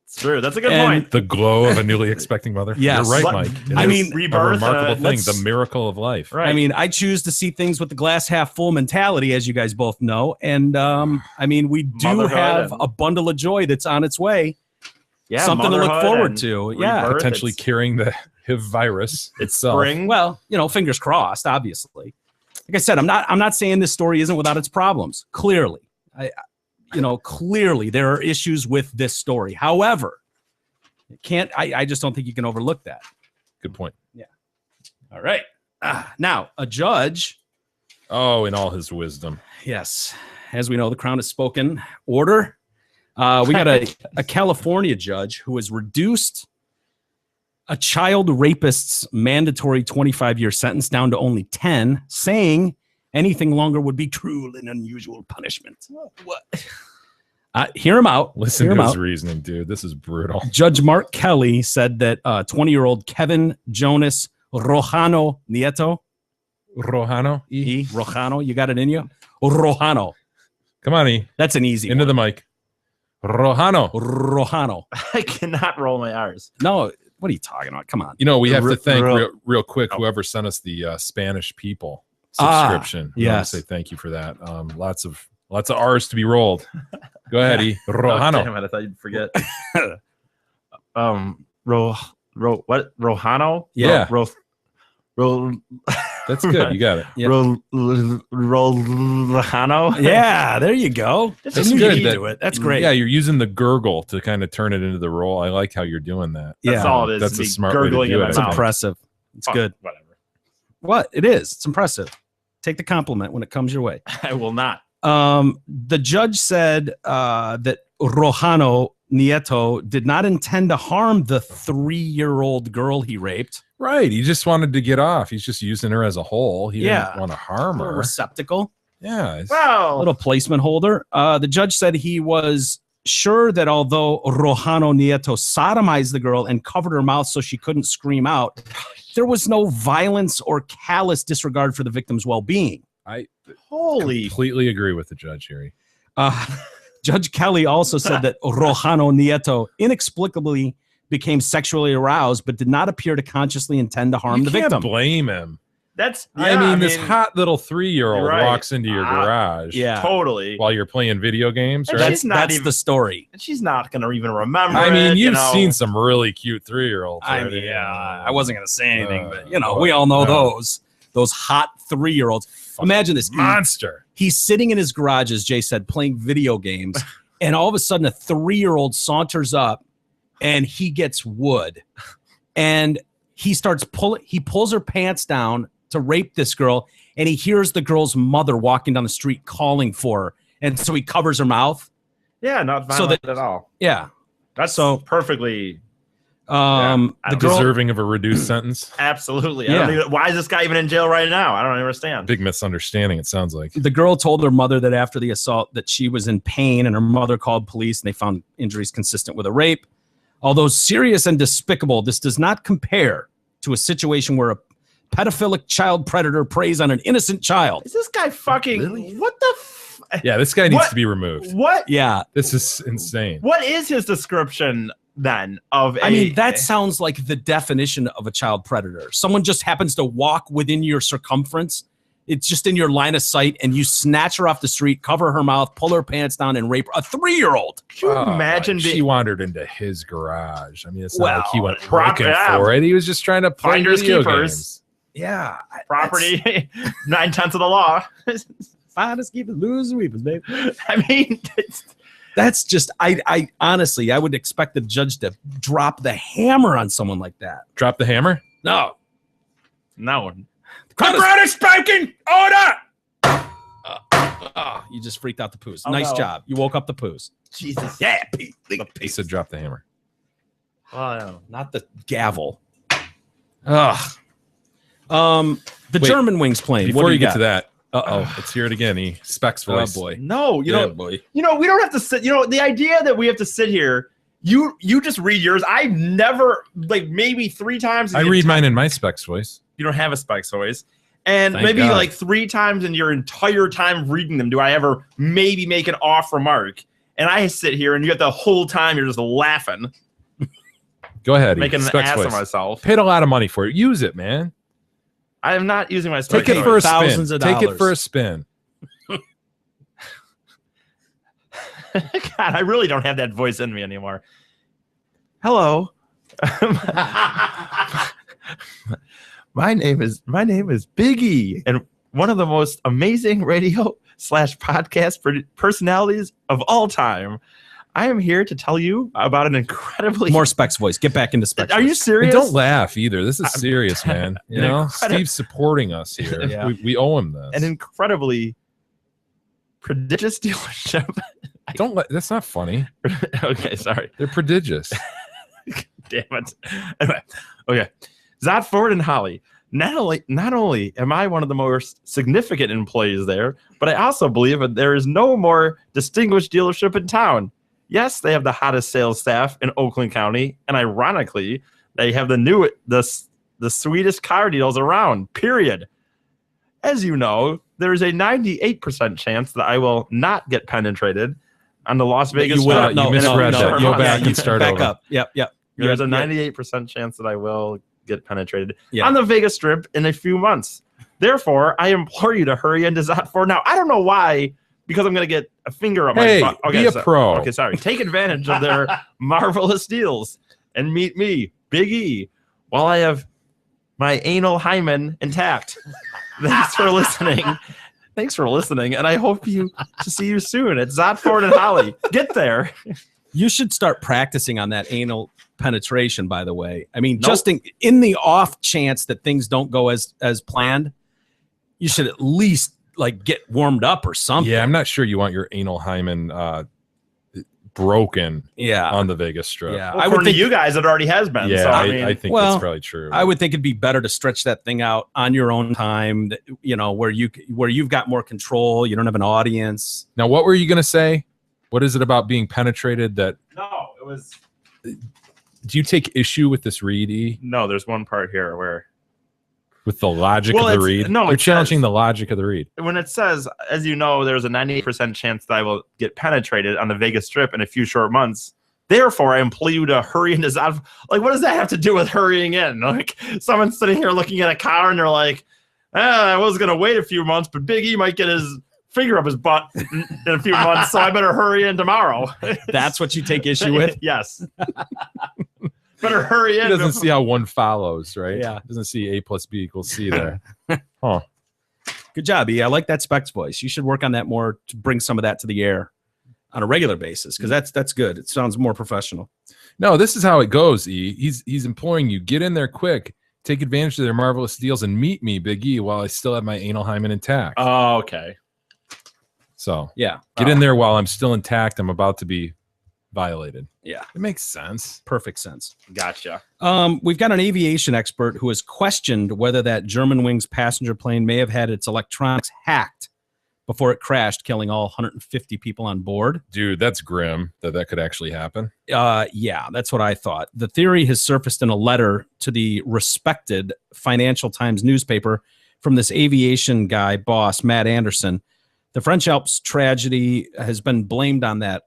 It's true. That's a good And- point. The glow of a newly expecting mother. Yes. You're right, But- Mike. It I is mean, a rebirth, remarkable thing, let's- the miracle of life. Right. I mean, I choose to see things with the glass half full mentality, as you guys both know. And I mean, we do Motherhood have and- a bundle of joy that's on its way. Yeah, Something to look motherhood forward and to. Yeah. rebirth. Potentially It's- carrying the HIV virus It's itself. spring. Well, fingers crossed, obviously. Like I said, I'm not saying this story isn't without its problems. Clearly. Clearly there are issues with this story. However, I just don't think you can overlook that. Good point. All right. Now, a judge, Oh, in all his wisdom. yes, as we know, the Crown has spoken. Order. We got a California judge who has reduced a child rapist's mandatory 25-year sentence down to only 10, saying anything longer would be cruel and unusual punishment. What? Hear him out. Listen Hear to him his out. reasoning, dude. This is brutal. Judge Mark Kelly said that 20-year-old Kevin Jonas Rojano Nieto, Rojano. Rojano, you got it in you? Rojano. Come on, E. That's an easy Into one. the mic. Rojano. Rojano. I cannot roll my R's. No, what are you talking about? Come on. You know, we have to thank Ro- real quick Oh. whoever sent us the Spanish people Ah, subscription. We wanna yes. say thank you for that. Lots of R's to be rolled. Go ahead, E. Oh, Rojano. damn it, I thought you'd forget. What? Rojano? Yeah. Ro, That's good. You got it. Yep. Rojano? Yeah, there you go. That's I just knew good you'd that- do it. That's great. Yeah, you're using the gurgle to kind of turn it into the roll. I like how you're doing that. That's Yeah. all it is. That's to a be smart way to gurgling do in it, my It's I mouth. think. impressive. It's Oh, good. Whatever. What? It is. It's impressive. Take the compliment when it comes your way. I will not. The judge said that Rojano Nieto did not intend to harm the 3-year-old girl he raped. Right. He just wanted to get off. He's just using her as a whole. He Yeah. didn't want to harm A little her. receptacle, Yeah. it's- Well, little placement holder. The judge said he was sure that although Rojano Nieto sodomized the girl and covered her mouth so she couldn't scream out, there was no violence or callous disregard for the victim's well-being. I holy. completely agree with the judge here. Judge Kelly also said that Rojano Nieto inexplicably became sexually aroused, but did not appear to consciously intend to harm You the can't victim. blame him. That's. I yeah, mean, this hot little 3-year-old you're right. walks into your garage Yeah, Totally. while you're playing video games, And right? she's not that's even- the story. She's not going to even remember. I mean, it, you've know. seen some really cute 3-year-olds. I right? mean, yeah, I wasn't going to say anything, but boy. we all know No. those hot 3-year-olds. Imagine this. Monster. He's sitting in his garage, as Jay said, playing video games, and all of a sudden a 3-year-old saunters up and he gets wood. And he pulls her pants down to rape this girl, and he hears the girl's mother walking down the street calling for her. And so he covers her mouth. Yeah, not So violent at all. Yeah. That's So- perfectly. The girl, Deserving of a reduced sentence. Absolutely. Yeah. Why is this guy even in jail right now? I don't understand. Big misunderstanding, it sounds like. the girl told her mother that after the assault that she was in pain, and her mother called police and they found injuries consistent with a rape. Although serious and despicable, this does not compare to a situation where a pedophilic child predator preys on an innocent child. Is this guy fucking? Really? What the? Yeah, this guy needs What? to be removed. What? Yeah. This is insane. What is his description then of? I mean, that sounds like the definition of a child predator. Someone just happens to walk within your circumference. It's just in your line of sight, and you snatch her off the street, cover her mouth, pull her pants down, and rape a 3-year-old. Could you imagine she being wandered into his garage. I mean, it's Well, not like he went prop- looking yeah. for it. He was just trying to play Finders video keepers. games. Yeah. property 9/10 of the law? Finest keepers, losers, weepers, baby. I mean, That's just, I honestly, I would expect the judge to drop the hammer on someone like that. Drop the hammer. No. no. Crown is spoken. Order. You just freaked out the poos. Oh, Nice no. job. You woke up the poos. Jesus. Yeah, Pete. He said drop the hammer. Oh, no. Not the gavel. Ugh. The Wait, German wings plane. Before What do you get got? to that, let's hear it again. He specs Oh voice. boy. No, Yeah, boy. we don't have to sit. The idea that we have to sit here, You just read yours. I've never, like, maybe 3 times. I read mine in my Specs voice. You don't have a Specs voice. And Thank maybe God. like 3 times in your entire time of reading them do I ever maybe make an off remark. And I sit here and you get the whole time you're just laughing. Go ahead. Making an Specs ass voice. of myself. Paid a lot of money for it. Use it, man. I am not using my Specs Take it for a spin. Thousands of Take it dollars. for a spin. God, I really don't have that voice in me anymore. Hello. My name is Biggie, and one of the most amazing radio / podcast personalities of all time. I am here to tell you about an incredibly More Specs voice. Get back into Specs. Are you voice. serious? And don't laugh either. This is serious, man. You know, incredible- Steve's supporting us here. Yeah. We owe him this. An incredibly prodigious dealership. Don't let. That's not funny. Okay, sorry. They're prodigious. Damn it. Anyway, okay. Zot Ford and Holly. Not only am I one of the most significant employees there, but I also believe that there is no more distinguished dealership in town. Yes, they have the hottest sales staff in Oakland County, and ironically, they have the sweetest car deals around. Period. As you know, there is a 98% chance that I will not get penetrated on the Las Vegas. You will. Strip. You misread that. Go back and start back over. up. Yep. There's a Yep. 98% chance that I will get penetrated Yeah. on the Vegas Strip in a few months. Therefore, I implore you to hurry into Zot Ford now. I don't know why, because I'm going to get a finger up Hey, my butt. be a pro. Okay, sorry. Take advantage of their marvelous deals and meet me, Big E, while I have my anal hymen intact. Thanks for listening. Thanks for listening, and I hope to see you soon at Zot Ford and Holly. Get there. You should start practicing on that anal penetration, by the way. I mean, Nope. just in the off chance that things don't go as planned, you should at least like get warmed up or something. Yeah, I'm not sure you want your anal hymen broken Yeah. on the Vegas Strip. Yeah. Well, I would according think to you guys, it already has been. Yeah, so, I think well, that's probably true. I would think it'd be better to stretch that thing out on your own time, where you've got more control, you don't have an audience. Now, what were you going to say? What is it about being penetrated that No, it was. do you take issue with this read, E? No, there's one part here where With the logic Well, of the it's- read? no, You're it challenging says- the logic of the read. when it says, as you know, there's a 98% chance that I will get penetrated on the Vegas Strip in a few short months. Therefore, I implore you to hurry into Zot. Like, what does that have to do with hurrying in? Like, someone's sitting here looking at a car and they're like, I was going to wait a few months, but Big E might get his finger up his butt in a few months, so I better hurry in tomorrow. That's what you take issue with? Yes. Better hurry He in. doesn't see how one follows, right? Yeah. Doesn't see A plus B equals C there. Huh. Good job, E. I like that Specs voice. You should work on that more to bring some of that to the air on a regular basis, because that's good. It sounds more professional. No, this is how it goes, E. He's imploring you, get in there quick, take advantage of their marvelous deals, and meet me, Big E, while I still have my anal hymen intact. Oh, okay. So Yeah. get in there while I'm still intact. I'm about to be violated. Yeah. It makes sense. Perfect sense. Gotcha. We've got an aviation expert who has questioned whether that Germanwings passenger plane may have had its electronics hacked before it crashed, killing all 150 people on board. Dude, that's grim that could actually happen. Yeah, that's what I thought. The theory has surfaced in a letter to the respected Financial Times newspaper from this aviation guy, boss, Matt Anderson. The French Alps tragedy has been blamed on that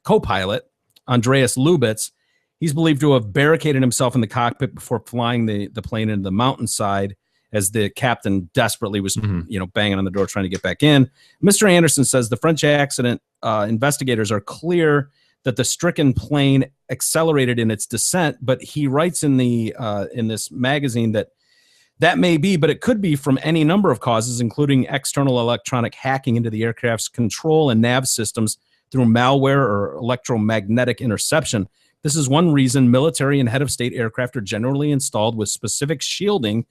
co-pilot, Andreas Lubitz. He's believed to have barricaded himself in the cockpit before flying the plane into the mountainside as the captain desperately was banging on the door trying to get back in. Mr. Anderson says the French accident investigators are clear that the stricken plane accelerated in its descent, but he writes in this magazine that may be, but it could be from any number of causes, including external electronic hacking into the aircraft's control and nav systems through malware or electromagnetic interception. This is one reason military and head of state aircraft are generally installed with specific shielding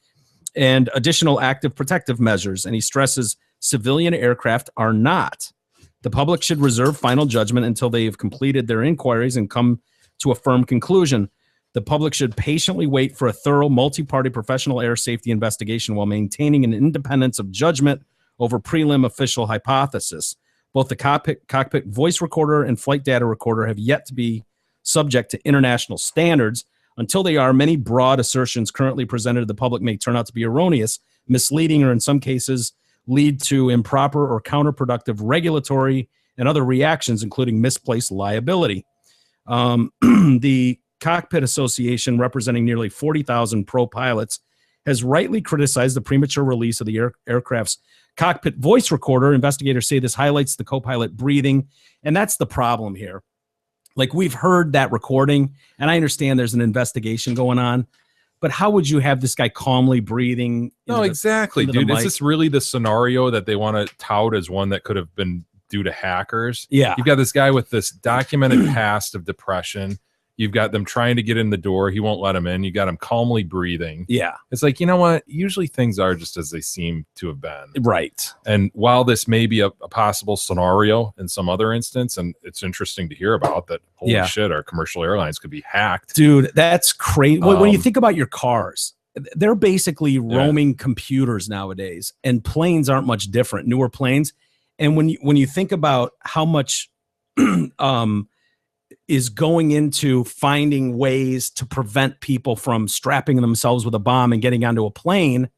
and additional active protective measures. And he stresses civilian aircraft are not. The public should reserve final judgment until they have completed their inquiries and come to a firm conclusion. The public should patiently wait for a thorough multi-party professional air safety investigation while maintaining an independence of judgment over prelim official hypothesis. Both the cockpit voice recorder and flight data recorder have yet to be subject to international standards. Until they are, many broad assertions currently presented to the public may turn out to be erroneous, misleading, or in some cases lead to improper or counterproductive regulatory and other reactions, including misplaced liability. The Cockpit Association, representing nearly 40,000 pro pilots, has rightly criticized the premature release of the aircraft's cockpit voice recorder. Investigators say this highlights the co-pilot breathing, and that's the problem here. Like, we've heard that recording, and I understand there's an investigation going on, but how would you have this guy calmly breathing? No, exactly, dude. Is this really the scenario that they want to tout as one that could have been due to hackers? Yeah. You've got this guy with this documented past of depression. You've got them trying to get in the door. He won't let him in. You got him calmly breathing. Yeah. It's like, you know what? Usually things are just as they seem to have been. Right. And while this may be a possible scenario in some other instance, and it's interesting to hear about that, holy shit, our commercial airlines could be hacked. Dude, that's crazy. When you think about your cars, they're basically roaming computers nowadays, and planes aren't much different, newer planes. And when you think about how much is going into finding ways to prevent people from strapping themselves with a bomb and getting onto a plane,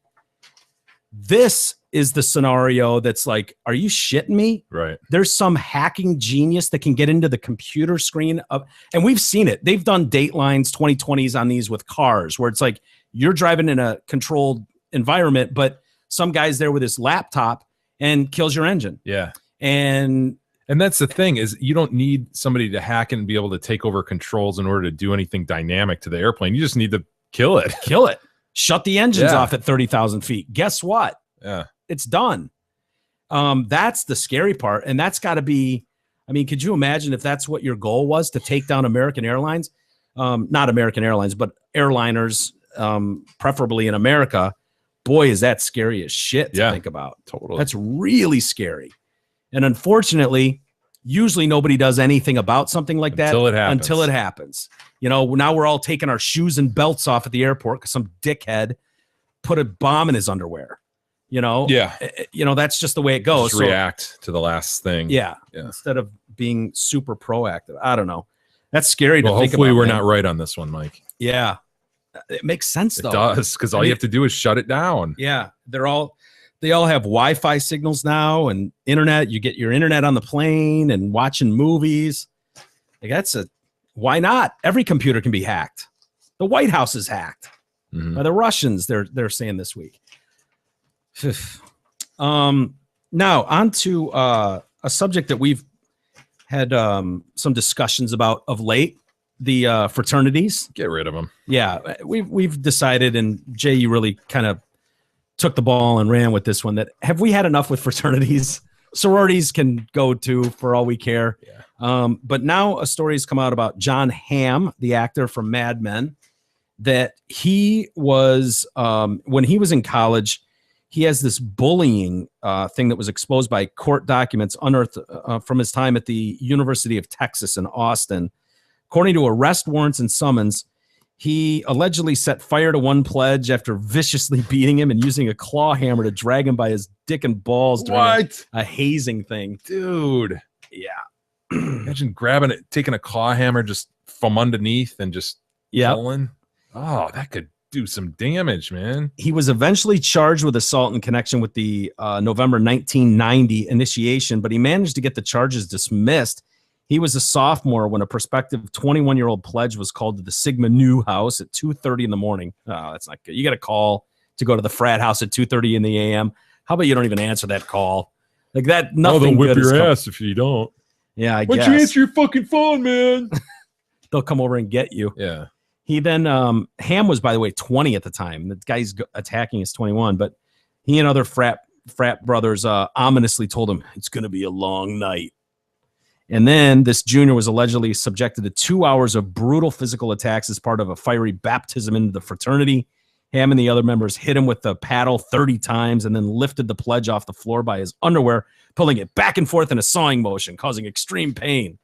this is the scenario that's like, are you shitting me? Right. There's some hacking genius that can get into the computer screen of, and we've seen it. They've done Datelines 2020s on these with cars, where it's like you're driving in a controlled environment, but some guy's there with his laptop and kills your engine. Yeah. And that's the thing, is you don't need somebody to hack it and be able to take over controls in order to do anything dynamic to the airplane. You just need to kill it. Kill it. Shut the engines off at 30,000 feet. Guess what? Yeah. It's done. That's the scary part. And that's got to be, I mean, could you imagine if that's what your goal was, to take down American Airlines? Not American Airlines, but airliners, preferably in America. Boy, is that scary as shit to think about. Totally. That's really scary. And unfortunately, usually nobody does anything about something like that until it happens. You know, now we're all taking our shoes and belts off at the airport because some dickhead put a bomb in his underwear. You know, that's just the way it goes. Just react to the last thing. Yeah. Instead of being super proactive. I don't know. That's scary to think about. Hopefully we're not right on this one, Mike. Yeah. It makes sense, though. It does, because all you have to do is shut it down. Yeah. They all have Wi-Fi signals now and internet. You get your internet on the plane and watching movies. Like, why not? Every computer can be hacked. The White House is hacked by the Russians. They're saying this week. Now on to a subject that we've had some discussions about of late. The fraternities. Get rid of them. Yeah, we've decided, and Jay, you really kind of took the ball and ran with this one, that have we had enough with fraternities? Sororities can go to for all we care. Yeah. But now a story has come out about Jon Hamm, the actor from Mad Men, that he was, when he was in college, he has this bullying thing that was exposed by court documents unearthed from his time at the University of Texas in Austin. According to arrest warrants and summons, he allegedly set fire to one pledge after viciously beating him and using a claw hammer to drag him by his dick and balls during a hazing thing. Dude. Yeah. Imagine grabbing it, taking a claw hammer just from underneath and just pulling. Oh, that could do some damage, man. He was eventually charged with assault in connection with the November 1990 initiation, but he managed to get the charges dismissed. He was a sophomore when a prospective 21-year-old pledge was called to the Sigma Nu house at 2:30 in the morning. Oh, that's not good. You got a call to go to the frat house at 2:30 in the a.m. How about you don't even answer that call? Like that, nothing they'll whip good your ass if you don't. Yeah, I guess. Why don't you answer your fucking phone, man? They'll come over and get you. Yeah. He then, Ham was, by the way, 20 at the time. The guy's attacking is 21, but he and other frat brothers ominously told him, it's going to be a long night. And then this junior was allegedly subjected to 2 hours of brutal physical attacks as part of a fiery baptism into the fraternity. Ham and the other members hit him with the paddle 30 times and then lifted the pledge off the floor by his underwear, pulling it back and forth in a sawing motion, causing extreme pain.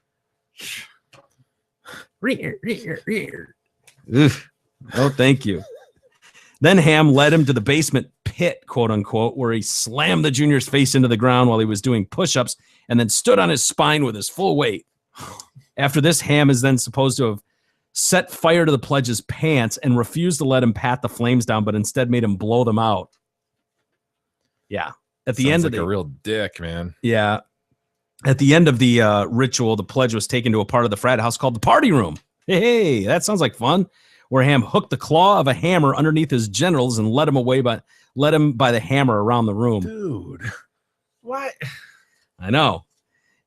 Oh, thank you. Then Ham led him to the basement pit, quote unquote, where he slammed the junior's face into the ground while he was doing push-ups and then stood on his spine with his full weight. After this, Ham is then supposed to have set fire to the pledge's pants and refused to let him pat the flames down, but instead made him blow them out. Yeah. At the end of a real dick, man. Yeah. At the end of the ritual, the pledge was taken to a part of the frat house called the party room. Hey, that sounds like fun. Where Ham hooked the claw of a hammer underneath his genitals and led him by the hammer around the room. Dude, What? I know.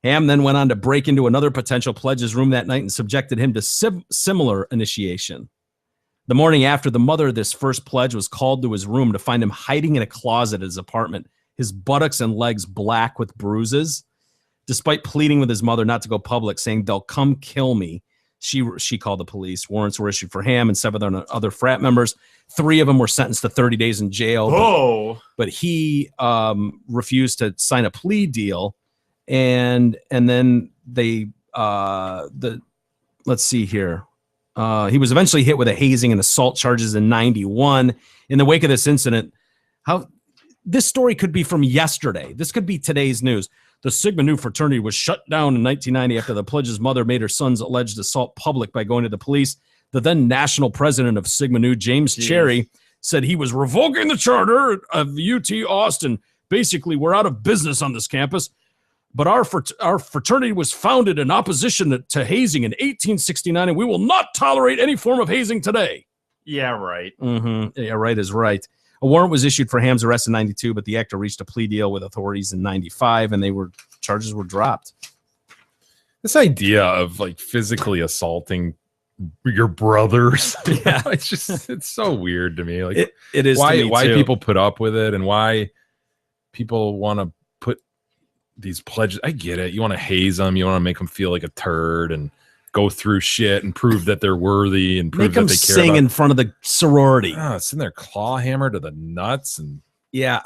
Ham then went on to break into another potential pledge's room that night and subjected him to similar initiation. The morning after, the mother of this first pledge was called to his room to find him hiding in a closet at his apartment, his buttocks and legs black with bruises. Despite pleading with his mother not to go public, saying they'll come kill me, she called the police. Warrants were issued for Ham and 7 other frat members. 3 of them were sentenced to 30 days in jail. But he refused to sign a plea deal. And then they let's see here. He was eventually hit with a hazing and assault charges in 91. In the wake of this incident, this story could be from yesterday. This could be today's news. The Sigma Nu fraternity was shut down in 1990 after the pledge's mother made her son's alleged assault public by going to the police. The then national president of Sigma Nu, James Cherry, said he was revoking the charter of UT Austin. Basically, we're out of business on this campus. But our fraternity was founded in opposition to hazing in 1869, and we will not tolerate any form of hazing today. Yeah, right. Mm-hmm. Yeah, right is right. A warrant was issued for Ham's arrest in 92, but the actor reached a plea deal with authorities in 95, and charges were dropped. This idea of like physically assaulting your brothers, yeah, it's so weird to me. Like it is why people put up with it and why people want to put these pledges. I get it. You want to haze them. You want to make them feel like a turd and go through shit and prove that they're worthy and prove make them that they care sing in front of the sorority. It's in their claw hammer to the nuts. And yeah,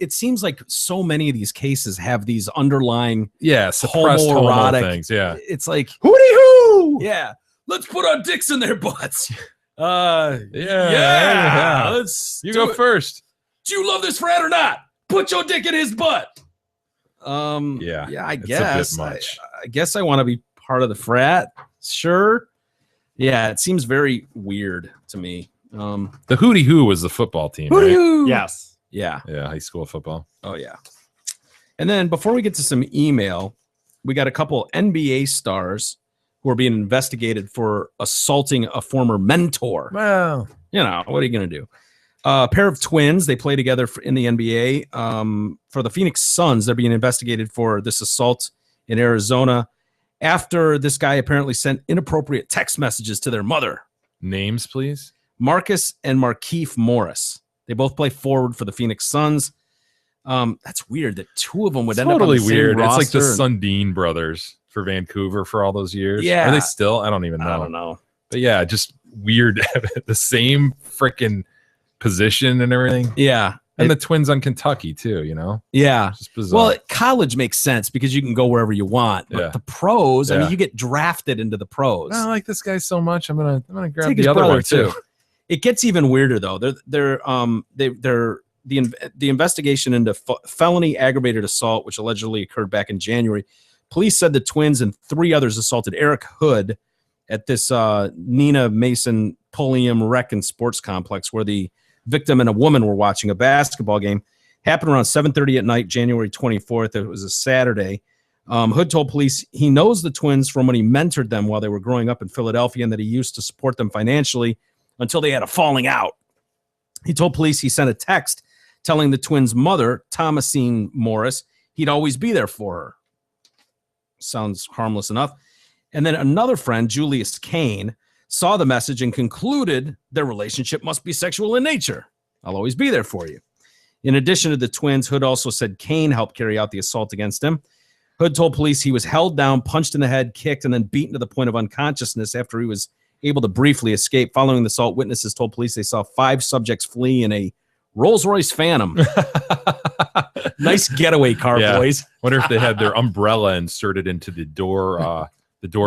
it seems like so many of these cases have these underlying suppressed homo things. Yeah, it's like hooty hoo. Yeah, let's put our dicks in their butts. Let's go first. Do you love this frat or not? Put your dick in his butt. I guess. A bit much. I guess I want to be part of the frat. Sure. Yeah, it seems very weird to me. The Hootie Hoo was the football team, Hootie right? Hoo. Yes. Yeah. Yeah, high school football. Oh, yeah. And then before we get to some email, we got a couple NBA stars who are being investigated for assaulting a former mentor. Well, what are you going to do? A pair of twins, they play together in the NBA. For the Phoenix Suns, they're being investigated for this assault in Arizona after this guy apparently sent inappropriate text messages to their mother. Names, please. Marcus and Markieff Morris. They both play forward for the Phoenix Suns. That's weird that 2 of them would end up on the same weird. roster. It's like the Sundin brothers for Vancouver for all those years. Yeah. Are they still? I don't even know. I don't know. But yeah, just weird. The same freaking position and everything. Yeah. And the twins on Kentucky too, Yeah. Just bizarre. Well, college makes sense because you can go wherever you want. But the pros, I mean, you get drafted into the pros. I like this guy so much. I'm gonna grab Take the his other brother, one too. It gets even weirder though. The investigation into felony aggravated assault, which allegedly occurred back in January. Police said the twins and 3 others assaulted Eric Hood at this Nina Mason Pulliam Rec and Sports Complex, where the victim and a woman were watching a basketball game. Happened around 7:30 at night, January 24th. It was a Saturday. Hood told police he knows the twins from when he mentored them while they were growing up in Philadelphia and that he used to support them financially until they had a falling out. He told police he sent a text telling the twins' mother, Thomasine Morris, he'd always be there for her. Sounds harmless enough. And then another friend, Julius Kane, saw the message and concluded their relationship must be sexual in nature. I'll always be there for you. In addition to the twins, Hood also said Kane helped carry out the assault against him. Hood told police he was held down, punched in the head, kicked, and then beaten to the point of unconsciousness after he was able to briefly escape. Following the assault, witnesses told police they saw 5 subjects flee in a Rolls-Royce Phantom. Nice getaway car, boys. Wonder if they had their umbrella inserted into the door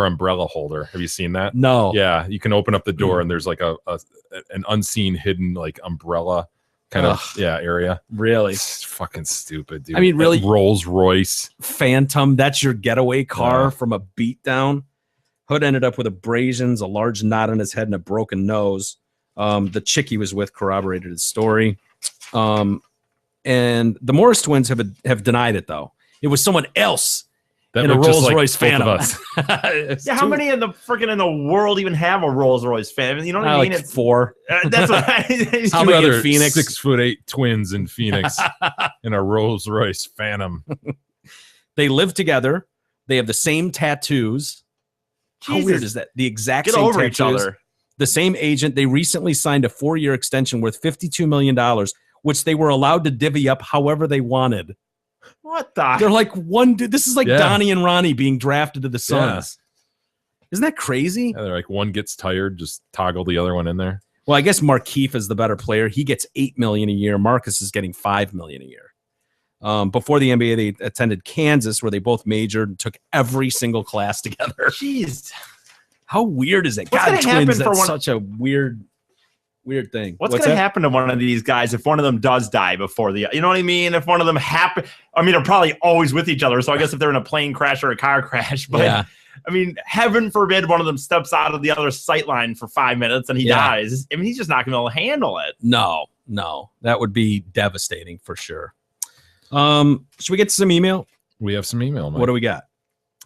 umbrella holder. Have you seen that? No. Yeah, you can open up the door and there's like an unseen hidden like umbrella kind of area. Really? It's fucking stupid, dude. I mean, really, Rolls Royce Phantom, that's your getaway car from a beatdown. Hood ended up with abrasions, a large knot on his head, and a broken nose. The chick he was with corroborated his story. And the Morris twins have denied it, though. It was someone else in a Rolls-Royce Phantom. Yeah, how many in the world even have a Rolls-Royce Phantom? You know what I mean? Like 4. That's what How Two many in other Phoenix? 6'8" twins in Phoenix in a Rolls-Royce Phantom. They live together. They have the same tattoos. How Jesus. weird is that? The exact Get same over tattoos. each other. The same agent. They recently signed a 4-year extension worth $52 million, which they were allowed to divvy up however they wanted. What the? They're like one dude. This is like Yeah. Donnie and Ronnie being drafted to the Suns. Isn't that crazy? Yeah, they're like, one gets tired, just toggle the other one in there. Well, I guess Markeith is the better player. He gets $8 million a year. Marcus is getting $5 million a year. Before the NBA, they attended Kansas, where they both majored and took every single class together. Jeez. How weird is that? What's God, gonna happen twins, for that's one- such a weird thing. What's going to that? happen to one of these guys if one of them does die before the, you know what I mean? If one of them they're probably always with each other. So I guess if they're in a plane crash or a car crash, but Yeah. I mean, heaven forbid one of them steps out of the other sight line for 5 minutes and he Yeah. dies. I mean, he's just not going to be able to handle it. No, that would be devastating for sure. Should we get to some email? We have some email, Mike. What do we got?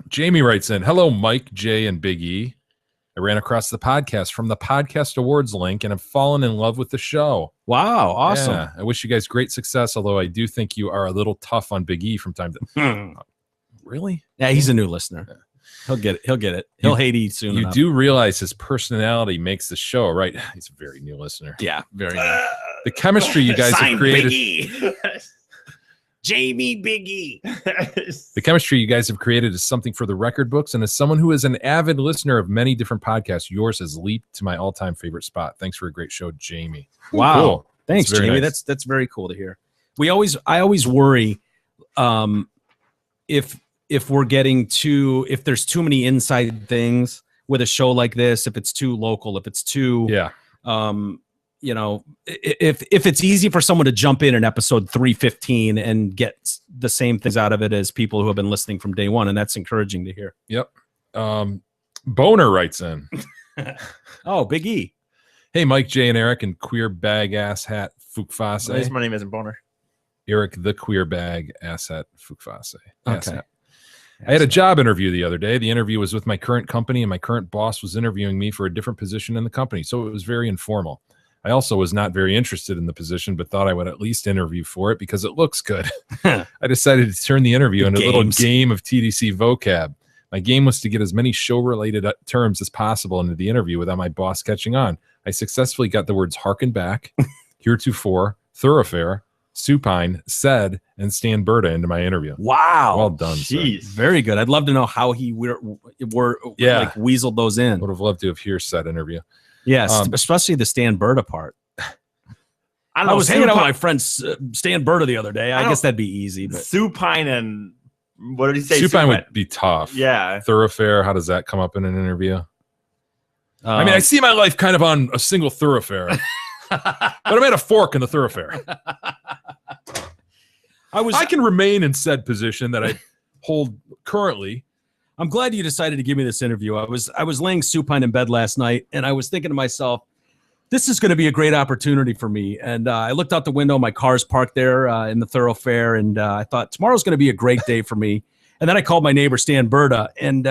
Jamie writes in, hello, Mike, Jay, and Big E. I ran across the podcast from the Podcast Awards link and have fallen in love with the show. Wow, awesome. Yeah, I wish you guys great success, although I do think you are a little tough on Big E from time to time. Really? Yeah, he's a new listener. He'll get it. He'll hate E soon You enough. do realize his personality makes the show, right? He's a very new listener. Yeah, very new. The chemistry you guys have Signed created. Big E. Jamie Biggie. The chemistry you guys have created is something for the record books. And as someone who is an avid listener of many different podcasts, yours has leaped to my all-time favorite spot. Thanks for a great show, Jamie. Wow. Cool. Thanks, That's very Jamie. nice. That's very cool to hear. I always worry if we're getting if there's too many inside things with a show like this, if it's too local, if it's too if it's easy for someone to jump in episode 315 and get the same things out of it as people who have been listening from day one, and that's encouraging to hear. Yep. Boner writes in. Oh, Big E. Hey, Mike, Jay, and Eric, and queer bag ass hat Fukfase. At least my name isn't Boner. Eric, the queer bag ass hat Fukfase. Okay. I had a job interview the other day. The interview was with my current company, and my current boss was interviewing me for a different position in the company, so it was very informal. I also was not very interested in the position, but thought I would at least interview for it because it looks good. I decided to turn the interview into a little game of TDC vocab. My game was to get as many show-related terms as possible into the interview without my boss catching on. I successfully got the words harken back, heretofore, thoroughfare, supine, said, and Stan Berta into my interview. Wow. Well done, sir. Jeez. Very good. I'd love to know how he weaseled those in. Would have loved to have heard said interview. Yes, especially the Stan Berta part. I was hanging out with my friend Stan Berta the other day. I guess that'd be easy. But supine and what did he say? Supine would be tough. Yeah. Thoroughfare. How does that come up in an interview? I mean, I see my life kind of on a single thoroughfare, but I'm at a fork in the thoroughfare. I can remain in said position that I hold currently. I'm glad you decided to give me this interview. I was laying supine in bed last night, and I was thinking to myself, this is going to be a great opportunity for me. And I looked out the window. My car's parked there in the thoroughfare, and I thought tomorrow's going to be a great day for me. And then I called my neighbor Stan Berta, and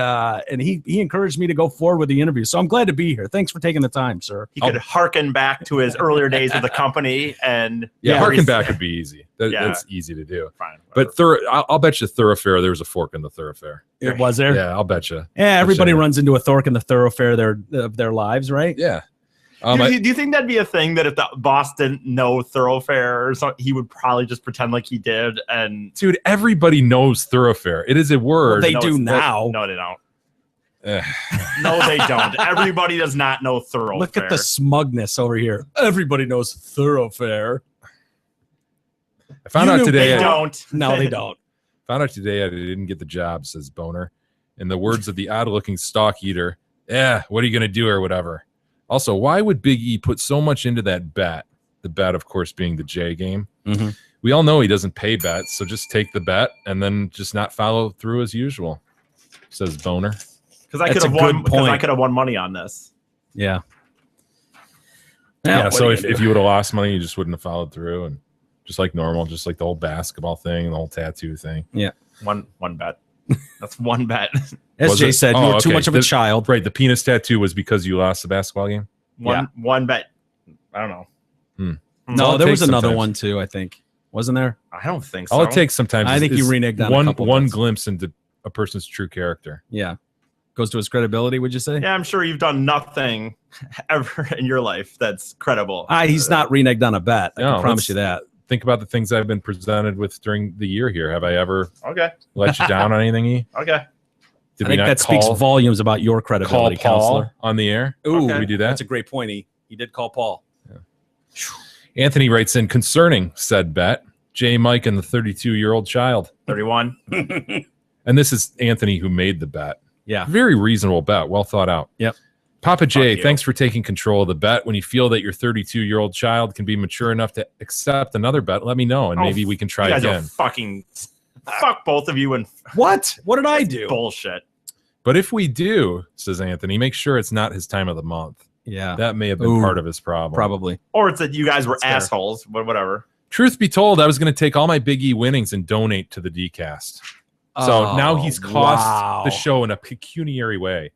he encouraged me to go forward with the interview. So I'm glad to be here. Thanks for taking the time, sir. He could hearken back to his earlier days with the company, and harken back would be easy. That's easy to do. Fine, but I'll bet you thoroughfare. There was a fork in the thoroughfare. It was there. Yeah, I'll bet you. Yeah, everybody runs into a fork in the thoroughfare of their lives, right? Yeah. Do you think that'd be a thing that if the boss didn't know thoroughfare or something, he would probably just pretend like he did? And dude, everybody knows thoroughfare. It is a word. Well, they do now. No, they don't. No, they don't. Everybody does not know thoroughfare. Look at the smugness over here. Everybody knows thoroughfare. I found out today. They don't. No, they don't. Found out today I didn't get the job, says Boner. In the words of the odd-looking stock eater, what are you going to do or whatever? Also, why would Big E put so much into that bet? The bet, of course, being the J game. Mm-hmm. We all know he doesn't pay bets, so just take the bet and then just not follow through as usual, says Boner. Because I could have won. Because I could have won money on this. Yeah. Yeah. So if you would have lost money, you just wouldn't have followed through, and just like normal, just like the whole basketball thing, the whole tattoo thing. Yeah. One bet. That's one bet. As Jay said, you were too much of a child. Right. The penis tattoo was because you lost the basketball game. One bet. I don't know. No, there was another one too. I think wasn't there? I don't think so. All it takes sometimes. I think you reneged on one glimpse into a person's true character. Yeah. Goes to his credibility, would you say? Yeah, I'm sure you've done nothing ever in your life that's credible. He's not reneged on a bet. I can promise you that. Think about the things I've been presented with during the year here. Have I ever let you down on anything? Okay. I think that speaks volumes about your credibility, call Paul counselor. on the air. Ooh, Did we do that? That's a great point. He did call Paul. Yeah. Anthony writes in, concerning said bet, Jay, Mike, and the 32-year-old child. 31. And this is Anthony who made the bet. Yeah. Very reasonable bet. Well thought out. Yep. Papa Jay, thanks for taking control of the bet. When you feel that your 32-year-old child can be mature enough to accept another bet, let me know, and maybe we can try again. Fuck both of you and what? What did I do? Bullshit. But if we do, says Anthony, make sure it's not his time of the month. Yeah. That may have been part of his problem. Probably. Or it's that you guys were assholes, but whatever. Truth be told, I was going to take all my Big E winnings and donate to the DCast. So now he's cost the show in a pecuniary way.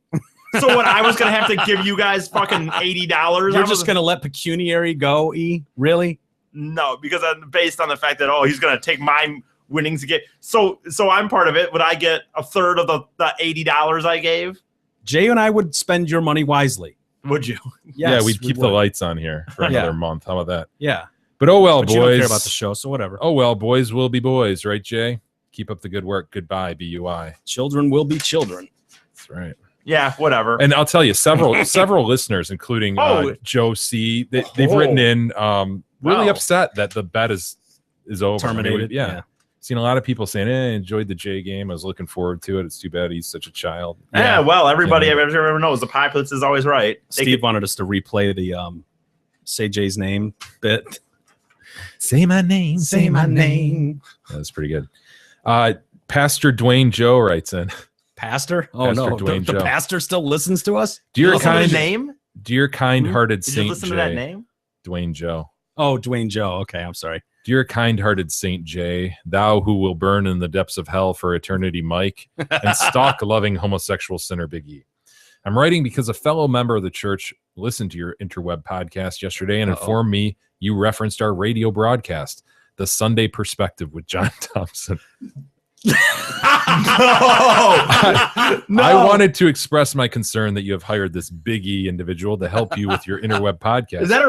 So what, I was going to have to give you guys fucking $80? You're just going to let pecuniary go, E? Really? No, because I'm based on the fact that, he's going to take my winnings to get. So I'm part of it. Would I get a third of the $80 I gave? Jay and I would spend your money wisely. Would you? Yes, yeah, we'd keep the lights on here for another month. How about that? Yeah. But boys. You don't care about the show, so whatever. Oh, well, boys will be boys, right, Jay? Keep up the good work. Goodbye, BUI. Children will be children. That's right. Yeah, whatever. And I'll tell you, several listeners, including Joe C, they've written in really upset that the bet is over. Terminated. Yeah. Seen a lot of people saying, enjoyed the J game. I was looking forward to it. It's too bad he's such a child. Yeah, well, everybody ever knows the populace is always right. Steve wanted us to replay the say Jay's name bit. Say my name. Say my name. That's pretty good. Pastor Dwayne Joe writes in. Pastor? Oh, Pastor no. Dwayne The pastor still listens to us? Dear kind-hearted Saint Jay. Did you listen to that name? Dwayne Joe. Oh, Dwayne Joe. Okay, I'm sorry. Dear kind-hearted Saint Jay, thou who will burn in the depths of hell for eternity, Mike, and stalk a loving homosexual sinner, Big E. I'm writing because a fellow member of the church listened to your interweb podcast yesterday and informed me you referenced our radio broadcast, The Sunday Perspective with John Thompson. No. I wanted to express my concern that you have hired this Big E individual to help you with your interweb podcast. Is that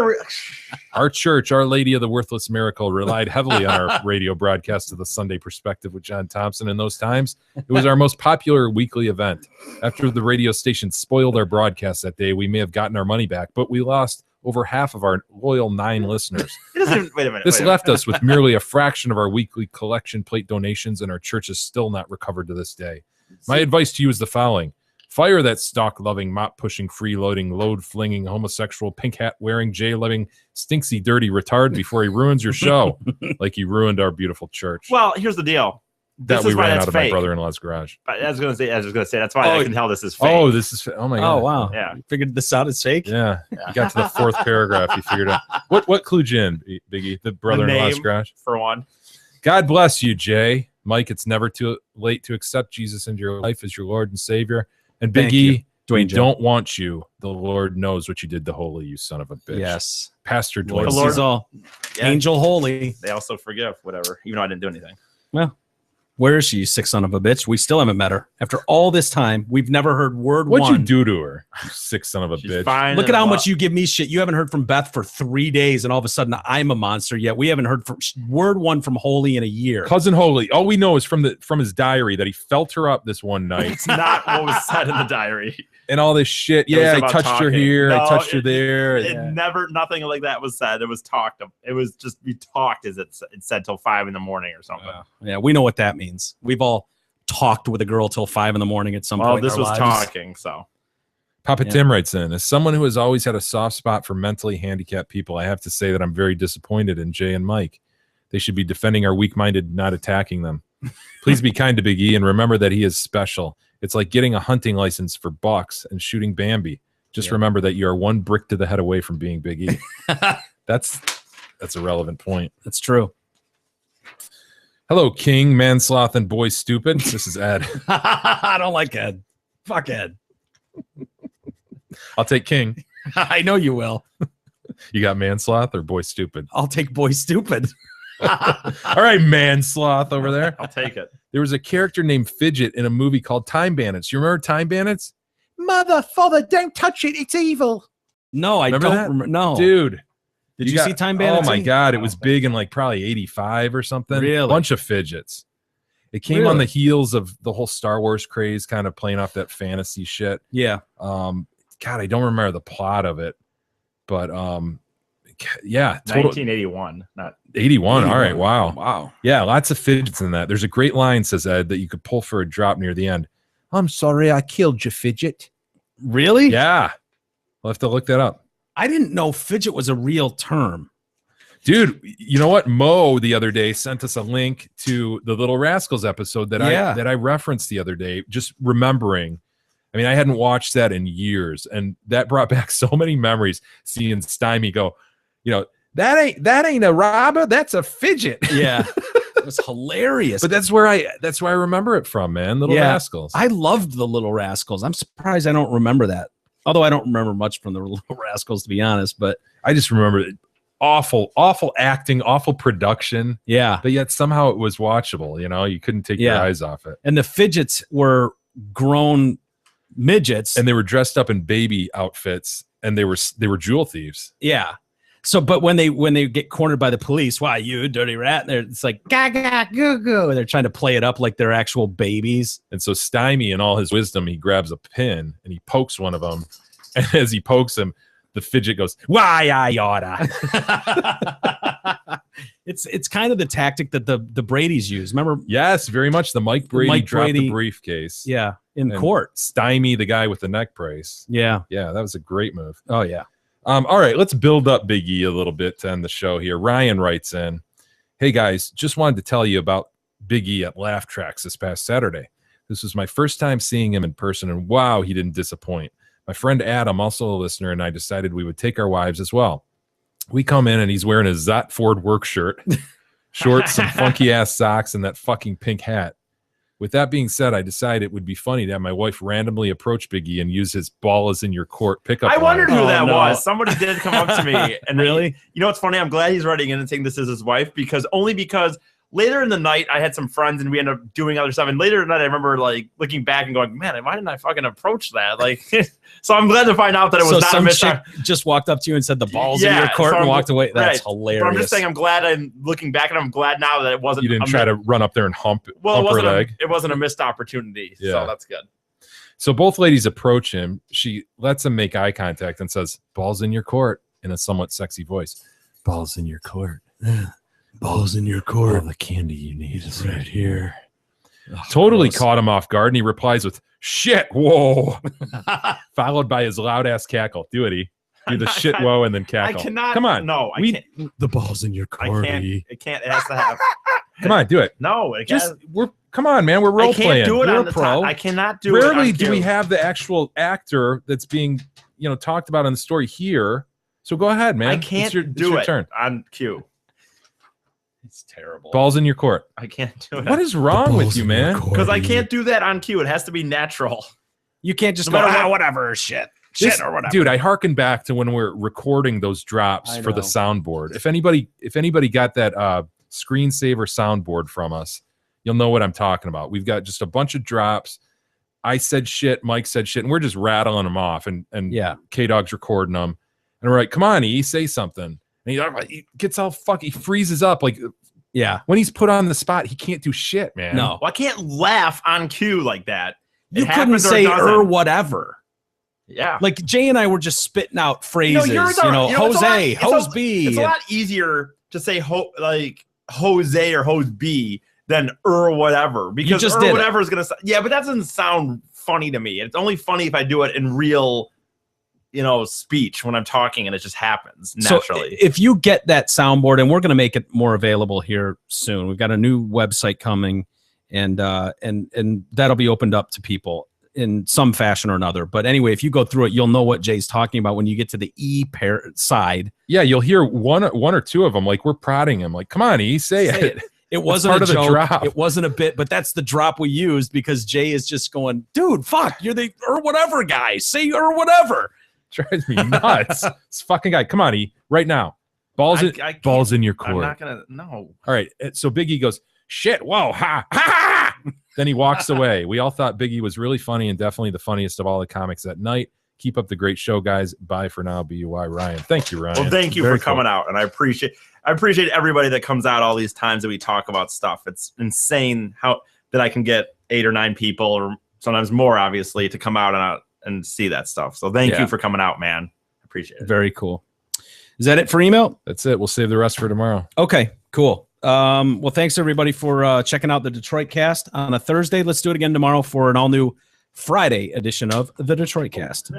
Our church, Our Lady of the Worthless Miracle, relied heavily on our radio broadcast of The Sunday Perspective with John Thompson. In those times, it was our most popular weekly event. After the radio station spoiled our broadcast that day, we may have gotten our money back, but we lost over half of our loyal 9 listeners. Wait a minute. This left us with merely a fraction of our weekly collection plate donations, and our church is still not recovered to this day. My advice to you is the following. Fire that stock-loving, mop-pushing, free-loading, load-flinging, homosexual, pink hat-wearing, J-loving, stinksy, dirty retard before he ruins your show like he ruined our beautiful church. Well, here's the deal. That we ran out of my brother-in-law's garage. I was going to say that's why I can tell this is fake. Oh, this is oh my god. Oh wow. Yeah. You figured this out as fake? Yeah. You got to the 4th paragraph. You figured out. What clued you in, Biggie? The brother-in-law's garage? For one. God bless you, Jay. Mike, it's never too late to accept Jesus into your life as your Lord and Savior. And Biggie, we don't want you. The Lord knows what you did to Holy, you son of a bitch. Yes. Pastor Lord Dwayne. sees all. Angel Holy. They also forgive, whatever, even though I didn't do anything. Well, where is she, you sick son of a bitch? We still haven't met her. After all this time, we've never heard word What'd one. you do to her, you sick son of a bitch? Fine. Look at how much you give me shit. You haven't heard from Beth for 3 days, and all of a sudden I'm a monster. Yet we haven't heard from word one from Holy in a year. Cousin Holy. All we know is from his diary that he felt her up this one night. It's not what was said in the diary. And all this shit. Yeah, I touched her here. I touched her there. Nothing like that was said. It was talked. It was just we talked as it said till 5 in the morning or something. Yeah, we know what that means. We've all talked with a girl till 5 in the morning at some point. Well, this was lives. Talking, so. Papa Tim writes in, as someone who has always had a soft spot for mentally handicapped people, I have to say that I'm very disappointed in Jay and Mike. They should be defending our weak-minded, not attacking them. Please be kind to Big E and remember that he is special. It's like getting a hunting license for bucks and shooting Bambi. Just remember that you are one brick to the head away from being Big E. That's a relevant point. That's true. Hello, King, Mansloth, and Boy Stupid. This is Ed. I don't like Ed. Fuck Ed. I'll take King. I know you will. You got Mansloth or Boy Stupid? I'll take Boy Stupid. All right, Mansloth over there. I'll take it. There was a character named Fidget in a movie called Time Bandits. You remember Time Bandits? Mother, father, don't touch it. It's evil. No, I Remember don't that? remember. No. Dude. Did you see Time Bandits? Oh, my God. It was big in like probably 85 or something. Really? Bunch of fidgets. It came on the heels of the whole Star Wars craze, kind of playing off that fantasy shit. Yeah. God, I don't remember the plot of it. But yeah. 1981, not 81. All right. Wow. Wow. Yeah, lots of fidgets in that. There's a great line, says Ed, that you could pull for a drop near the end. I'm sorry I killed you, Fidget. Really? Yeah. We'll have to look that up. I didn't know fidget was a real term. Dude, you know what? Mo the other day sent us a link to the Little Rascals episode that I referenced the other day, just remembering. I mean, I hadn't watched that in years, and that brought back so many memories seeing Stymie go, you know, that ain't a robber, that's a fidget. Yeah. It was hilarious. But that's where I remember it from, man. Little Rascals. I loved the Little Rascals. I'm surprised I don't remember that. Although I don't remember much from the Little Rascals, to be honest, but I just remember it. Awful acting, awful production. Yeah. But yet somehow it was watchable, you know, you couldn't take your eyes off it. And the fidgets were grown midgets. And they were dressed up in baby outfits, and they were jewel thieves. Yeah. So, but when they get cornered by the police, why you dirty rat? It's like gaga goo goo. And they're trying to play it up like they're actual babies. And so Stymie, in all his wisdom, he grabs a pin and he pokes one of them. And as he pokes him, the fidget goes, "Why I oughta." It's kind of the tactic that the Bradys use. Remember? Yes, very much. The Mike Brady dropped the briefcase. Yeah, in court. Stymie, the guy with the neck brace. Yeah, that was a great move. Oh yeah. All right, let's build up Big E a little bit to end the show here. Ryan writes in, "Hey guys, just wanted to tell you about Big E at Laugh Tracks this past Saturday. This was my first time seeing him in person, and wow, he didn't disappoint. My friend Adam, also a listener, and I decided we would take our wives as well. We come in, and he's wearing a Zot Ford work shirt, shorts, some funky-ass socks, and that fucking pink hat. With that being said, I decided it would be funny to have my wife randomly approach Big E and use his ball is in your court pickup I line. wondered who that was. Somebody did come up to me. And really? You know what's funny? I'm glad he's writing in and saying this is his wife, because later in the night, I had some friends and we ended up doing other stuff. And later in the night, I remember like looking back and going, man, why didn't I fucking approach that? Like, so I'm glad to find out that it was not a chick just walked up to you and said the ball's in your court and walked away. That's hilarious. But I'm just saying, I'm glad I'm looking back and I'm glad now that it wasn't. You didn't try to run up there and hump her leg. It wasn't a missed opportunity. Yeah. So that's good. So both ladies approach him. She lets him make eye contact and says, "Ball's in your court," in a somewhat sexy voice. "Ball's in your court. Ball's in your court. All the candy you need is right here." Totally caught him off guard, and he replies with, "Shit, whoa," followed by his loud ass cackle. Do it, E. Do the shit, whoa, and then cackle. I cannot. Come on. No, I can't. The ball's in your court. It can't. It has to have. Come on, do it. No, come on, man. We're role playing. I can't do it You're on the pro. top. I cannot do it. Rarely do we have the actual actor that's being, talked about in the story here. So go ahead, man. I can't do it turn. On cue. It's terrible. Ball's in your court. I can't do it. What is wrong with you, man? Because I can't do that on cue. It has to be natural. You can't just go, whatever, shit or whatever. Dude, I hearken back to when we're recording those drops for the soundboard. If anybody got that screensaver soundboard from us, you'll know what I'm talking about. We've got just a bunch of drops. I said shit, Mike said shit, and we're just rattling them off. And K-Dog's recording them. And we're like, come on, E, say something. And he gets all fucking, he freezes up. Like, when he's put on the spot, he can't do shit, man. No. Well, I can't laugh on cue like that. You couldn't say whatever. Yeah. Like Jay and I were just spitting out phrases, Jose, Hose B. It's a lot easier to say Jose or Hose B than whatever, because whatever is going to, but that doesn't sound funny to me. It's only funny if I do it in real, speech when I'm talking and it just happens naturally. So if you get that soundboard, and we're going to make it more available here soon. We've got a new website coming, and that'll be opened up to people in some fashion or another. But anyway, if you go through it, you'll know what Jay's talking about when you get to the E pair side. Yeah, you'll hear one or two of them like we're prodding him, like, "Come on, E, say it." It wasn't a joke. Drop. It wasn't a bit, but that's the drop we used because Jay is just going, "Dude, fuck, you're the or whatever guy. Say or whatever." Drives me nuts. This fucking guy. Come on, E, right now. Balls in your court. I'm not gonna. No. All right. So Big E goes, "Shit, whoa, ha, ha, ha." Then he walks away. We all thought Big E was really funny and definitely the funniest of all the comics that night. Keep up the great show, guys. Bye for now. BUY, Ryan. Thank you, Ryan. Well, thank you for coming out, and I appreciate everybody that comes out all these times that we talk about stuff. It's insane that I can get 8 or 9 people, or sometimes more, obviously, to come out and see that stuff. So thank you for coming out, man. I appreciate it. Very cool. Is that it for email? That's it. We'll save the rest for tomorrow. Okay, cool. Well, thanks everybody for checking out the Detroit Cast on a Thursday. Let's do it again tomorrow for an all new Friday edition of the Detroit Cast.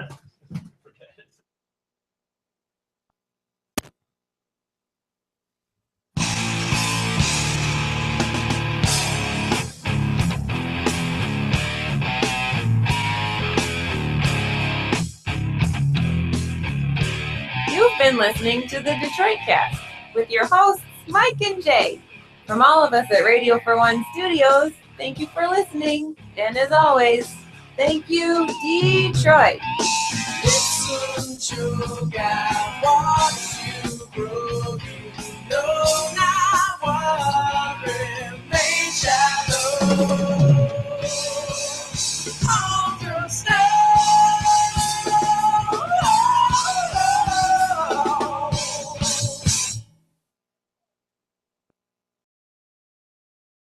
You've been listening to the Detroit Cast with your hosts, Mike and Jay. From all of us at Radio for One Studios, thank you for listening. And as always, thank you, Detroit. Listen to God, watch you.